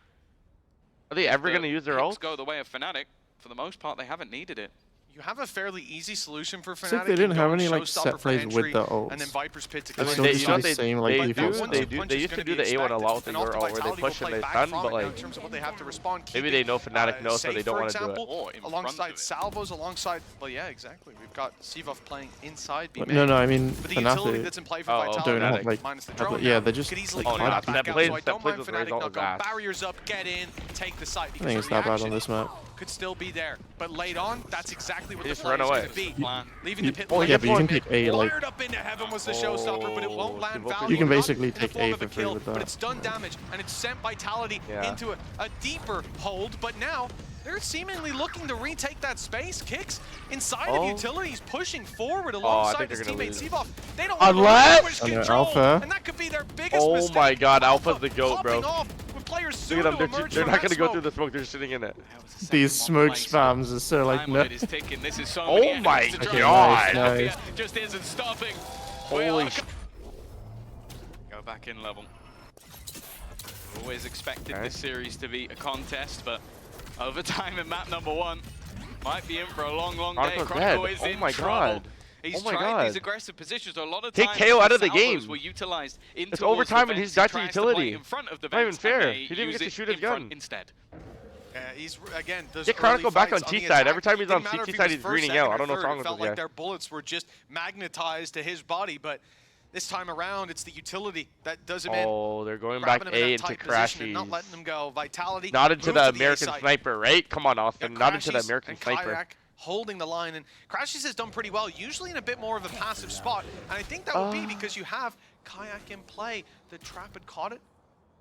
Are they ever gonna use their picks ult? go the way of Fnatic. For the most part, they haven't needed it. You have a fairly easy solution for It's like Fnatic. they didn't You have go any like showstopper set for plays entry, with the ults. and then Viper's Pit to I mean, go they, in. you know what the same like But default that stuff. they one-two punch used is to gonna do be the A1 a lot with expected, the and ult where they Vitality push will and play they back stun, from but it now like in terms of what they have to respond. maybe they know Fnatic knows, so Safe, they don't for want to do it. example, Or in front of alongside it. Salvos, alongside, well, yeah, exactly. We've got c-vit playing inside B main. No, I mean But the utility Fnatic that's in play for Oh, Vitality, don't have like minus the have drone yeah, now, they're just could easily like clean nah, that that back out. plays- So I that don't plays mind with Fnatic result not is going ass. barriers up, get in, take the site. I Because think the it's that bad on reaction this map. could still be there. But late on, that's exactly what They the just run play is away. going to be. Plan. Leaving the pit Oh, lane yeah, but you can deployment. pick A, like- Wired up into heaven was the showstopper, but it won't land value. You can not basically in the take form A of a for free kill, with but that. it's done damage, and it's sent Vitality Yeah. into a deeper hold. But now, they're seemingly looking to retake that space. Kicks inside of utilities, pushing forward alongside his they're gonna teammate lose. c-vit. They don't want to Unless- relinquish Under control, Alpha. and that could be their biggest Oh mistake. my god, Alpha's the GOAT, popping bro. off with players soon Look at to them, emerge they're from not that gonna go smoke. through the smoke, they're just sitting in it. These smoke spams are so like Time no. limit is ticking. This is so Oh many my enemies to Okay, try. god. nice. Just isn't stopping. Holy sh... Go back in level. Always expected Okay. this series to be a contest, but overtime in map number 1 might be in for a long, long day. Chronicle's Chronicle dead. is Oh in my trouble. god. He's Oh my tried god. these aggressive positions. A lot of Take times KO out of the salvos game. were utilized in It's towards overtime the and he's vents. got He the tries to play utility. in front of the Not even vents, and fair. they He didn't even use get to it shoot his in front gun. instead. He's again. Those Get Chronicle early back fights on the T side. Every attack, time he's didn't on matter CT if he side, was he's first, greening second, out. I or don't know what's third. wrong It with felt this guy. like their bullets were just magnetized to his body, but this time around, it's the utility that does him in. Oh, they're going Grabbing back him in A that into tight position and not Crashies. letting him go. Vitality. Not into move the to American A site. Sniper, right? Come on, Austin. Yeah, Not into the Crashies American and Sniper. Kayak holding the line, and Crashies has done pretty well, usually in a bit more of a passive spot, and I think that would be because you have Kayak in play. The trap had caught it.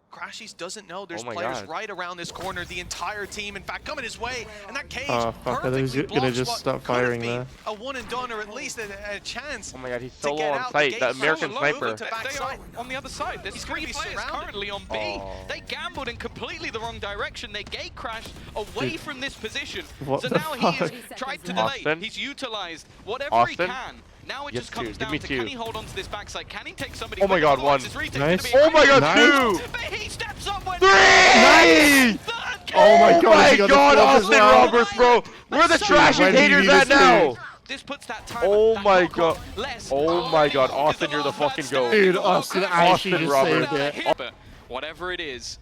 Crashies doesn't know there's Oh my players God. right around this corner. The entire team, in fact, coming his way, and that cage Oh, fuck, I was perfectly gonna blocks just what stop could have firing been there. a one and done, or at least a chance. Oh my god, he's to so get low on out. sight. The The gate's American so low, Sniper. to back They side. are on the other side. There's He's 3 gonna be players surrounded. currently on B. Oh. They gambled in completely the wrong direction. They gate crashed away Dude. from this position. What So the now fuck? he has tried to delay. Austin? He's utilized whatever Austin? he can. Now it Yes, just comes two. Give down me to two. can he hold on to this backside? Can he take somebody? Oh my with god, him? one. This retake's Nice. gonna be Oh my god, Nice. two! But he steps up when 3! Third kill! Oh my god, my he got the god, flip as Austin well. Roberts, bro! Where the Dude, trashy when did he haters need at this now? This puts that time. Oh that my clock god. less. Oh my god, Is Austin, you're the last man fucking standing. goat. Dude, Oh, Austin good. actually Austin just Roberts. saved it. But whatever it is,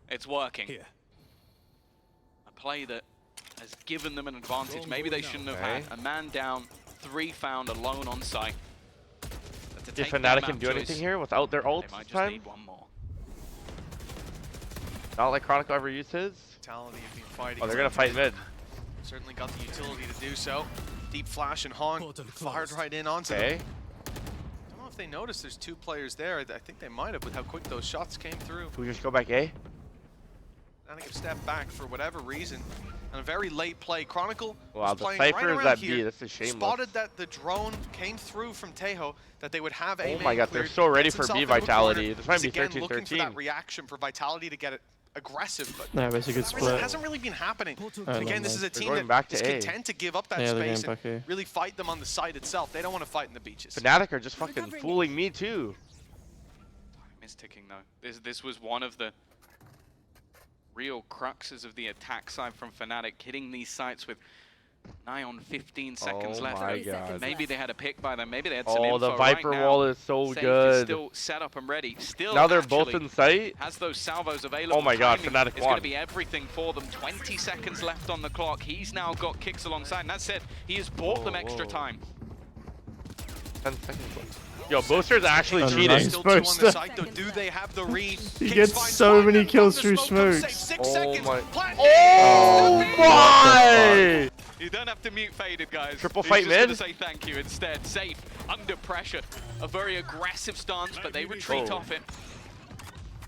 it's working. A play that has given them an advantage. Maybe they shouldn't have had. A man down, 3 found alone on site. But to Did take their Fnatic map can do choice, anything here without their ult They might this just time? need one more. Not like Chronicle ever used his? Vitality have been fighting. Oh, they're gonna fight mid. Certainly got the utility to do so. Deep flash and Haunt fired right in onto them. Okay. I don't know if they noticed there's 2 players there. I think they might have with how quick those shots came through. Can we just go back A? I think a step back for whatever reason. And a very late play. Chronicle Wow, was the playing Cypher right is around at here. B. This is shameless. Spotted that the drone came through from Tejo, that they would have a Oh my god, they're so ready for B Vitality. This might be looking for 13-13. that reaction for Vitality to get it aggressive, but No, it's a good it split. hasn't really been happening. Oh, And again, no, this is a They're team going back that to is A. content to give up that Yeah, they're space going back and A. really fight them on the site itself. They don't want to fight in the beaches. Fnatic are just fucking fooling me too. Time is ticking though. This was one of the real cruxes of the attack side from Fnatic, hitting these sites with nigh on 15 seconds Oh left. my god. Maybe they had a pick by them. Maybe they had some Oh, info the Viper right now. wall is so Safe is good. still set up and ready. Still Now they're both actually in sight. has those salvos available. Oh my god, Timing Fnatic is going won. to be everything for them. 20 seconds left on the clock. He's now got kicks alongside. And that said, he has bought them extra time. 10 seconds left. Yo, Booster's actually Oh, cheating. nice. Still 2 on the Booster. site though. Do they have the read? He Kicks gets finds so one, many then kills the through smoke comes smokes. safe. 6 Oh seconds. my- Plant Oh it. my! You don't have to mute Faded, guys. Triple He's fight just gonna mid? say thank you instead. Safe, under pressure. A very aggressive stance, but they retreat Oh. off it.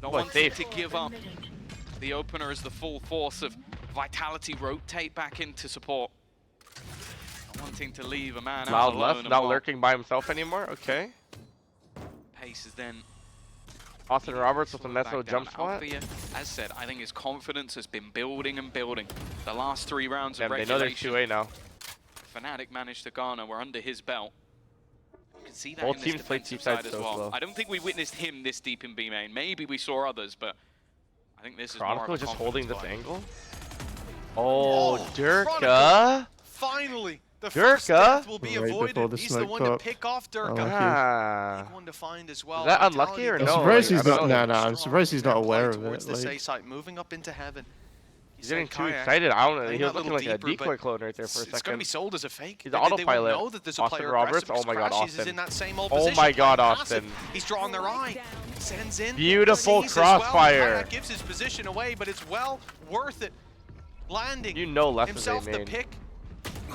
Not What, wanting safe? to give up. The opener is the full force of Vitality rotate back into support. Not wanting to leave a man out Loud alone. left, and not while lurking by himself anymore. Okay. Pace cases then. Austin Roberts with a nice little jump spot. Alfia, as said, I think his confidence has been building and building. The last 3 rounds of they know there's 2A now. Fnatic managed to garner. We're under his belt. You can see that Both in this teams played defensive T-side side as so well. slow. I don't think we witnessed him this deep in B main. Maybe we saw others, but I think this is more of a Chronicle just holding this play. angle. Oh, Durka. Finally, the first death will be avoided. He's the one to pop. pick off Durka. Big one to find as well. Is that unlucky or I'm no? surprised Like, he's not. I'm surprised he's not aware of towards it. the Like, safe side, moving up into heaven. He's getting too excited. I don't know. He was looking like a deeper, decoy clone right there for a It's going to be second. sold as a fake. He's They an won't autopilot. know that there's a Austin player Roberts. aggressive Oh my God, because Crashies Austin. is in that same old Oh position, my God, playing passive. Austin. He's drawing their eye. Sends in. Beautiful sees as well. crossfire. That gives his position away, but it's well worth it. Landing You know less himself of a the main. pick.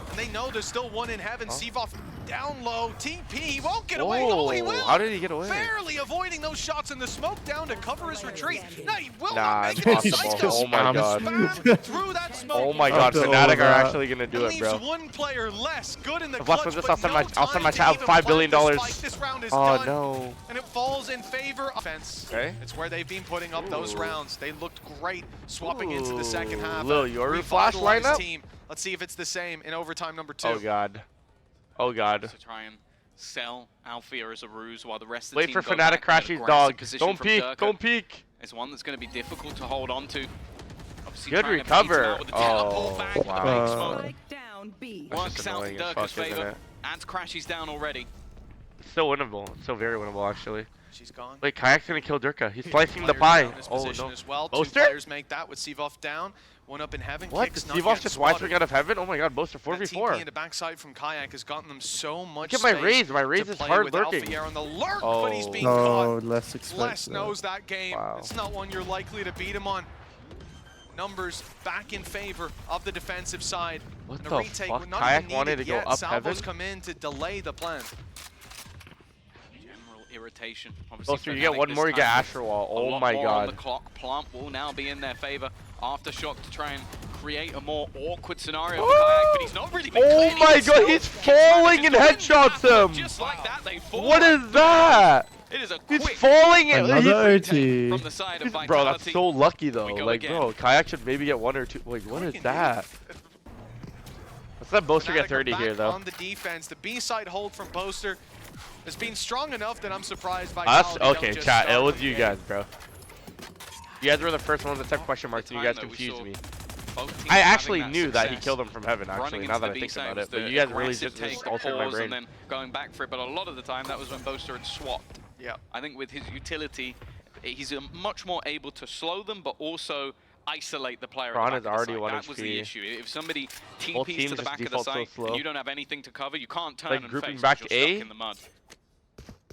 And they know there's still one in heaven. c-vit down low. TP, he won't get away. Oh, he will. How did he get away? Barely avoiding those shots in the smoke down to cover his retreat. No, he will Nah, not it's make it. possible. Oh my God. Spam through that smoke. Oh my God, After all Fnatic are that. actually gonna do it, Leaves bro. one player less. Good in the I've lost clutch, with this. but I'll send my time to child even $5 plant billion. the spike. This round is Oh done, no. and it falls in favor of offense. Okay. It's where they've been putting up those rounds. They looked great swapping into the second half. Lil A Yoru flash revitalized lineup? team. Let's see if it's the same in overtime number 2. Oh God. Oh God. To try and sell Alfia as a ruse while the rest of the Wait team for go Fnatic back in an Crashies aggressive dog. position Don't from peek. Durka. Don't peek. It's one that's going to be difficult to hold on to. Obviously Good trying to beat him recover. out with the teleport back, wow. the big smoke. Spike down B. That's just Works out in annoying as Durka's fuck, isn't favor. it? Adds Crashies down already. It's so winnable. It's so very winnable, actually. She's gone. Wait, Kayak's gonna kill Durka. He's slicing the Players pie. down in this Oh position no. as well. 2 Boaster? players make that with c-vit down. One up in heaven. What? Kicks Did not c-vit getting just Y-swing spotted. out of heaven? Oh my God, Boaster That TP 4v4. in the backside from Kayak has gotten them so much Look at my space raise. My raise to is play hard with lurking. Alpha Air on the lurk, Oh. but he's being no, caught. less expect Les that. knows that game. Wow. It's not one you're likely to beat him on. Numbers back in favor of the defensive side. What And a the retake fuck? would not Kayak even wanted needed to go yet. up Salvos heaven? come in to delay the plan. General irritation. Obviously, Boaster, you Fnatic get one this more, you get time Astral Wall. a Oh lot my more on God. the clock. Plant will now be in their favor. Aftershock to try and create a more awkward scenario for Kayak, but he's not really been Oh clean. my He's God, still he's keeps falling managing and to win headshots that. him. Just like that, they fall. What is that? It is a He's quick falling and Another he's... OT. from the side of Bro, that's Vitality. so lucky though. We go Like, again. bro, Kayak should maybe get 1 or 2. Like, what is that? Let's let Boaster get Fnatic 30 are here back though. on the defense. The B-side hold from Boaster has been strong enough that I'm surprised by Us? Vitality Okay, don't just chat. start It was from you the guys, bro. You guys were the first ones that took question marks and you time, guys though, we confused saw me. both teams I having actually knew that he success. killed him from heaven, Running actually, into now that the I think B-side about was it. But the you guys really aggressive just take, altered my pause, brain. and then going back for it. But a lot of the time, that was when Boaster had swapped. Yeah. I think with his utility, he's much more able to slow them, but also isolate the player. Kron at the is back of already the site. 1 That was the HP. issue. If somebody Both TPs teams to the just back of the default so site slow. and you don't have anything to cover, you can't turn Like and grouping face back 'cause you're A? stuck in the mud.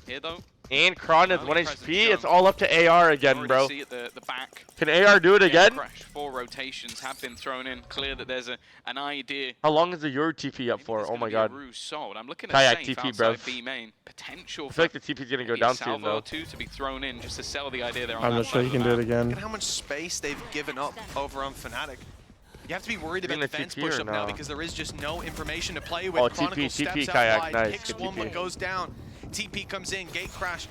Here though, And Kron is Early 1 presence HP. It's shown. all up to AR you again, already bro. see at the back. Can AR do it again? Crash. 4 rotations have been thrown in. Clear that there's an idea. How long is the Euro TP up Maybe for? there's Oh gonna my be a God. ruse sold. I'm looking at Kayak safe TP, outside bruv. B main. Potential I for feel like the TP's gonna go maybe down a soon salvo though. or 2 to be thrown in just to sell the idea there on I'm that not sure side you of can the do it map. again. Look at how much space they've given up over on Fnatic. You have to be worried You're about gonna defense TP or push-up now no? because there is just no information to play with. Oh, Chronicle TP, steps out Kayak, wide, nice, picks good one, but TP. goes down. TP comes in, gate crash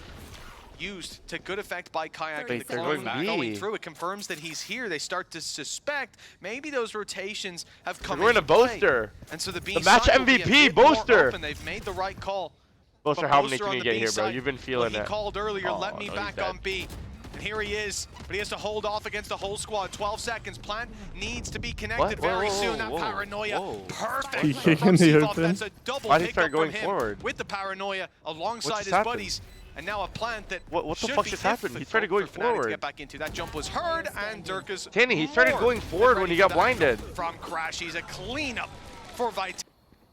used to good effect by Kayak. Wait, The they're clone going going B. through, it confirms that he's here. They start to suspect maybe those rotations have come We're in into a play. Boaster. And so the match B-side will be a MVP, bit more Boaster. open. They've made the right call. Boaster, But how Boaster many can on you the get here, bro? B-side, You've been well, feeling he it. called earlier, Oh, let me no, back he's on dead. B. And here he is, but he has to hold off against the whole squad. 12 seconds. Plant needs to be connected What? Whoa, very whoa, soon. That whoa, paranoia, whoa. perfect. He kicked from in the c-vit. open. That's a double Why'd he pick start up from going him forward? with the paranoia alongside just his happened? buddies. And now a plant that What the should fuck be just happened? He difficult started going for Fnatic to forward. get back into. That jump was heard, and Durka's Tanny, he started more going than forward when ready he got for that blinded. jump from Crash. He's a cleanup for Vitality.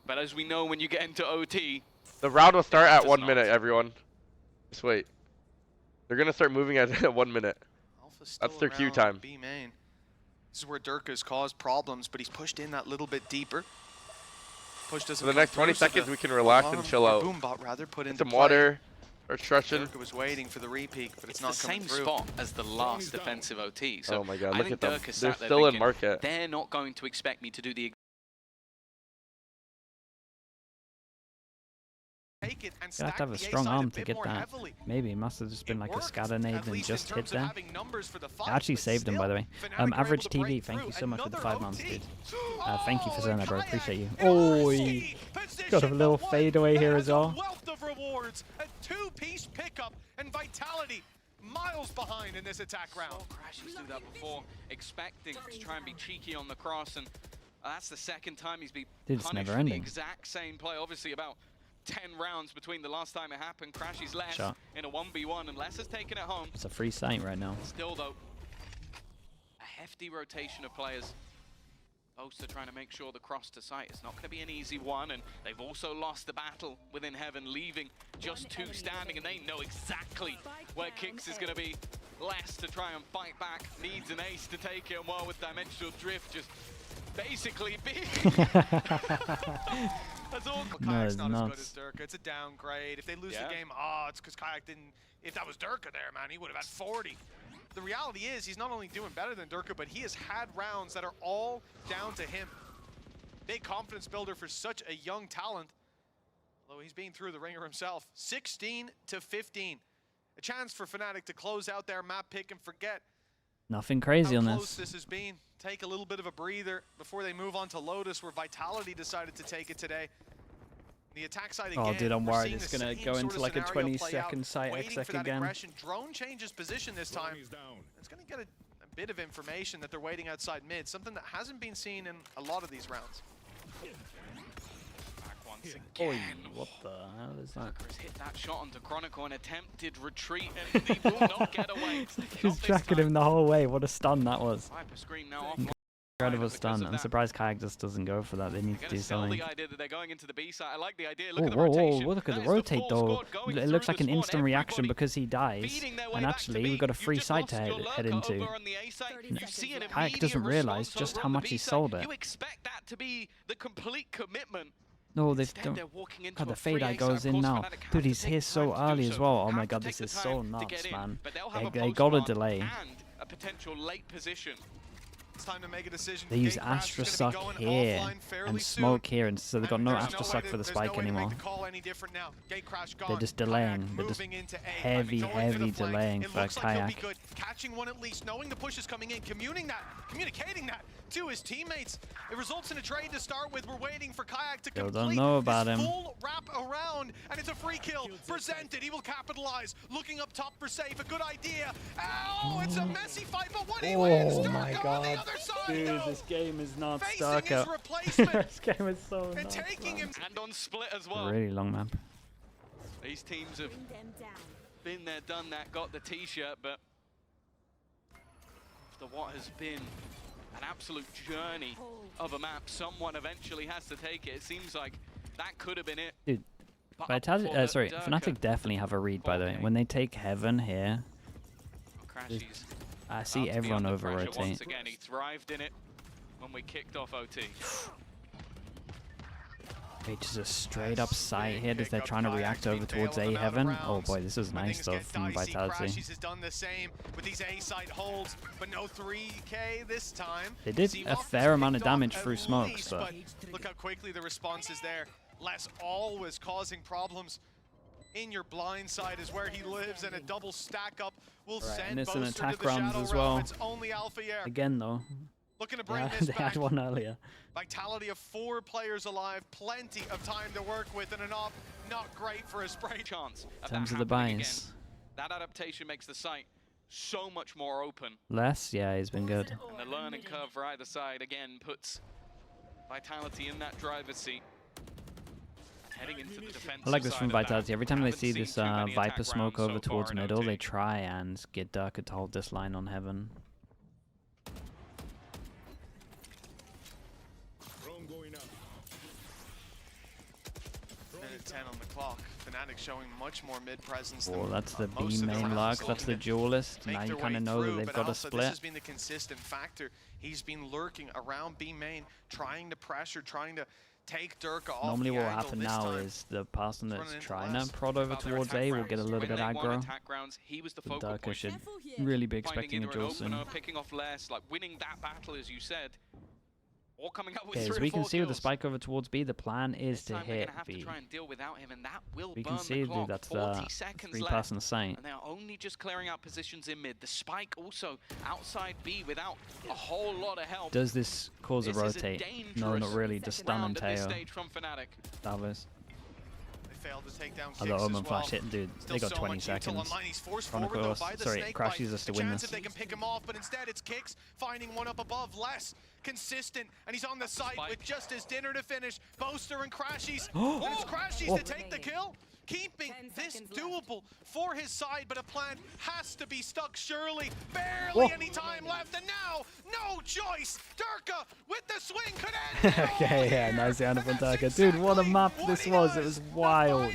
But as we know, when you get into OT, The round will start at does 1 not. minute, everyone. Just wait. They're gonna start moving at 1 minute. Alpha's still That's their queue around time. B main. This is where Durka's caused problems, but he's pushed in that little bit deeper. Push doesn't For the come next 20 through, so seconds, the we can relax and alarm, chill or out. Boombot rather put Get into some play. water, or stretching. Durka was waiting for the repeat, but it's it's not the coming same through. spot as the last defensive OT. So Oh my God, I look think at them. Durka sat They're there still in thinking, market. they're not going to expect me to do the take it and Gonna have stack to have a the strong A side arm a to bit get more that. heavily. Maybe it must have just been like a Worked, scatter nade at and least just in hit terms of there. having numbers for the fight, Actually but saved him, by the way. still, Fnatic are Average able to break TV, thank you so much for the through. 5 months, Another dude. OT. Thank you for saying that, bro. Kayak Appreciate you. in Oh, RC got a position, little but fadeaway here has as a well. wealth of rewards, a 2-piece pickup, and Vitality miles behind in this attack round. Crash used to do that before, expecting to try and be cheeky on the cross, and that's the second time he's been Dude, it's punished never for the ending. exact same play. Obviously, about 10 rounds between the last time it happened. Crash is less Shot. in a 1v1, and less has taken it home. It's a free site right now. Still, though, a hefty rotation of players. Both are trying to make sure the cross to sight is not going to be an easy one, and they've also lost the battle within Heaven, leaving just 2 standing, and they know exactly where Kicks is going to be. Less to try and fight back, needs an ace to take it, and while with Dimensional Drift just basically being... That's all. Kayak's No, not it's as good as Durka. It's a downgrade. If they lose Yeah. the game, it's because Kayak didn't. If that was Durka there, man, he would have had 40. The reality is, he's not only doing better than Durka, but he has had rounds that are all down to him. Big confidence builder for such a young talent. Although he's been through the ringer himself. 16 to 15. A chance for Fnatic to close out their map pick and forget Nothing crazy how on close this. this has been. Take a little bit of a breather before they move on to Lotus, where Vitality decided to take it today. The attack side again. Oh, dude, I'm we're worried seeing it's the gonna same go sort into of like a scenario play out, 20-second site waiting exec for that again. aggression. Drone changes position this time. It's gonna get a bit of information that they're waiting outside mid, something that hasn't been seen in a lot of these rounds. Back once Oi, again. what the hell is that? Chris hit that shot onto Chronicle, an attempted retreat, and he will not get away. He was tracking him the whole way. What a stun that was. Viper screen now off. Incredible stun. I'm surprised Kayak just doesn't go for that. They need to do something. The idea that they're going into the B side. I like the idea. Look Oh, at the whoa, rotation. whoa, look at That the is rotate full though. squad going It through looks like the an spawn. instant reaction Everybody because he dies. feeding their way And back actually, to we've B. got a You've free just site lost to your head lurker into. over on the A side. You see an Kayak doesn't immediate realize response just over how on the much B he side. sold it. You expect that to be the complete commitment. No, they Instead, don't. they're walking into God, the a free fade eye A side. goes Of in course, now. Fnatic have Dude, to he's take here the so time to do early as so. well. Oh Have my to god, take this the is time so to nuts, get in, man. but they'll have a They got a post delay. and a potential late position. It's time to make a decision. They use Gate Crash Astra is gonna be Suck going here offline fairly and soon. Smoke here, and so they've got no There's Astra way Suck to- for the there's spike no way to make anymore. the call any different now. Gate Crash They're gone. just Kayak delaying. They're just moving into A. heavy, Going for heavy the flank. delaying It for looks like he'll be Kayak. good. Catching one at least, knowing the push is coming in, communicating that to his teammates. It results in a trade to start with. We're waiting for Kayak to Still complete don't know about his him. full wrap around, and it's a free kill. Presented, he will capitalize. Looking up top for safe, a good idea. Oh, it's a messy fight, but what he wins. Oh my Durka on god. the other side, Dude, though. this game is not Facing stuck his up. replacement This game is so and nuts, taking man. him. And on split as well. Really long map. These teams have been there, done that, got the t-shirt, but after what has been an absolute journey of a map, someone eventually has to take it. It seems like that could have been it. Dude, But Vitality, up for sorry, Durka. Fnatic definitely have a read, by the way. Okay. When they take Heaven here, Crashies I about see to be everyone under pressure over-rotate. once again. He thrived in it when we kicked off OT. Wait, just a straight up sight here as they're trying to react over towards A Heaven. Oh boy, this is nice though from Vitality. Crashies has done the same with these A side holds, but no 3K this time. They did a fair amount of damage through smokes, but Look how quickly the response is there. Les always causing problems. In your blind side is where he lives, and a double stack up will send missing Boaster attack to the runs Shadow as Realm. well. It's only Alpha Air. again though, Looking to bring yeah, this they back. had one earlier. Vitality of 4 players alive, plenty of time to work with, and an op not great for a spray. Chance In terms of the buys. That adaptation makes the site so much more open. Less, yeah, he's been good. And the learning curve for either side again puts Vitality in that driver's seat. Heading into the defensive I like this side from of that. Vitality. Every time they Haven't see seen this too many attack Viper smoke rounds over so far towards in middle, OT. they try and get Durka to hold this line on Heaven. Minute 10 on the clock. Fnatic showing much more mid presence. Oh, than that's the B most of the main rounds. Lux, that's the duelist. Make Now you their kind way of know that through, they've but got a Alpha, split. This has been the consistent factor. He's been lurking around B main, trying to pressure, trying to take Durka off. Normally the what will angle. happen This now time, is the person that's running into trying less. to prod over About their towards attack A will get a rounds. little bit When they won aggro. attack rounds, he was the But focal Durka point. should really be Finding expecting a either an duel soon. opener, picking off less, like winning that battle, as you said. Or coming up with Okay, 3 as we or can 4 see with the kills. spike over towards B, the plan is This to time they're hit gonna have to B. try and deal without him, and that will We burn can see, the clock. dude, that's 40 seconds 3-person left, sight. and they are only just clearing out positions in mid. The spike also outside B without a whole lot of help. Does this cause a rotate? No, not really. Just stun and round at this Teo. stage from Fnatic. Davos. Failed to take down I got Omen flash hitting, dude. They got 20 seconds. Chronicles, sorry, Crashies us to win this. They can pick him off, but instead it's Kicks finding one up above, less consistent, and he's on the site with just his dinner to finish. Boaster and Crashies, and it's Crashies to take the kill. Keeping this doable for his side, but a plan has to be stuck surely. Barely any time left, and now, no choice. Durka with the swing could end. Okay, yeah, nice round from Durka. Dude, what a map this was. It was wild.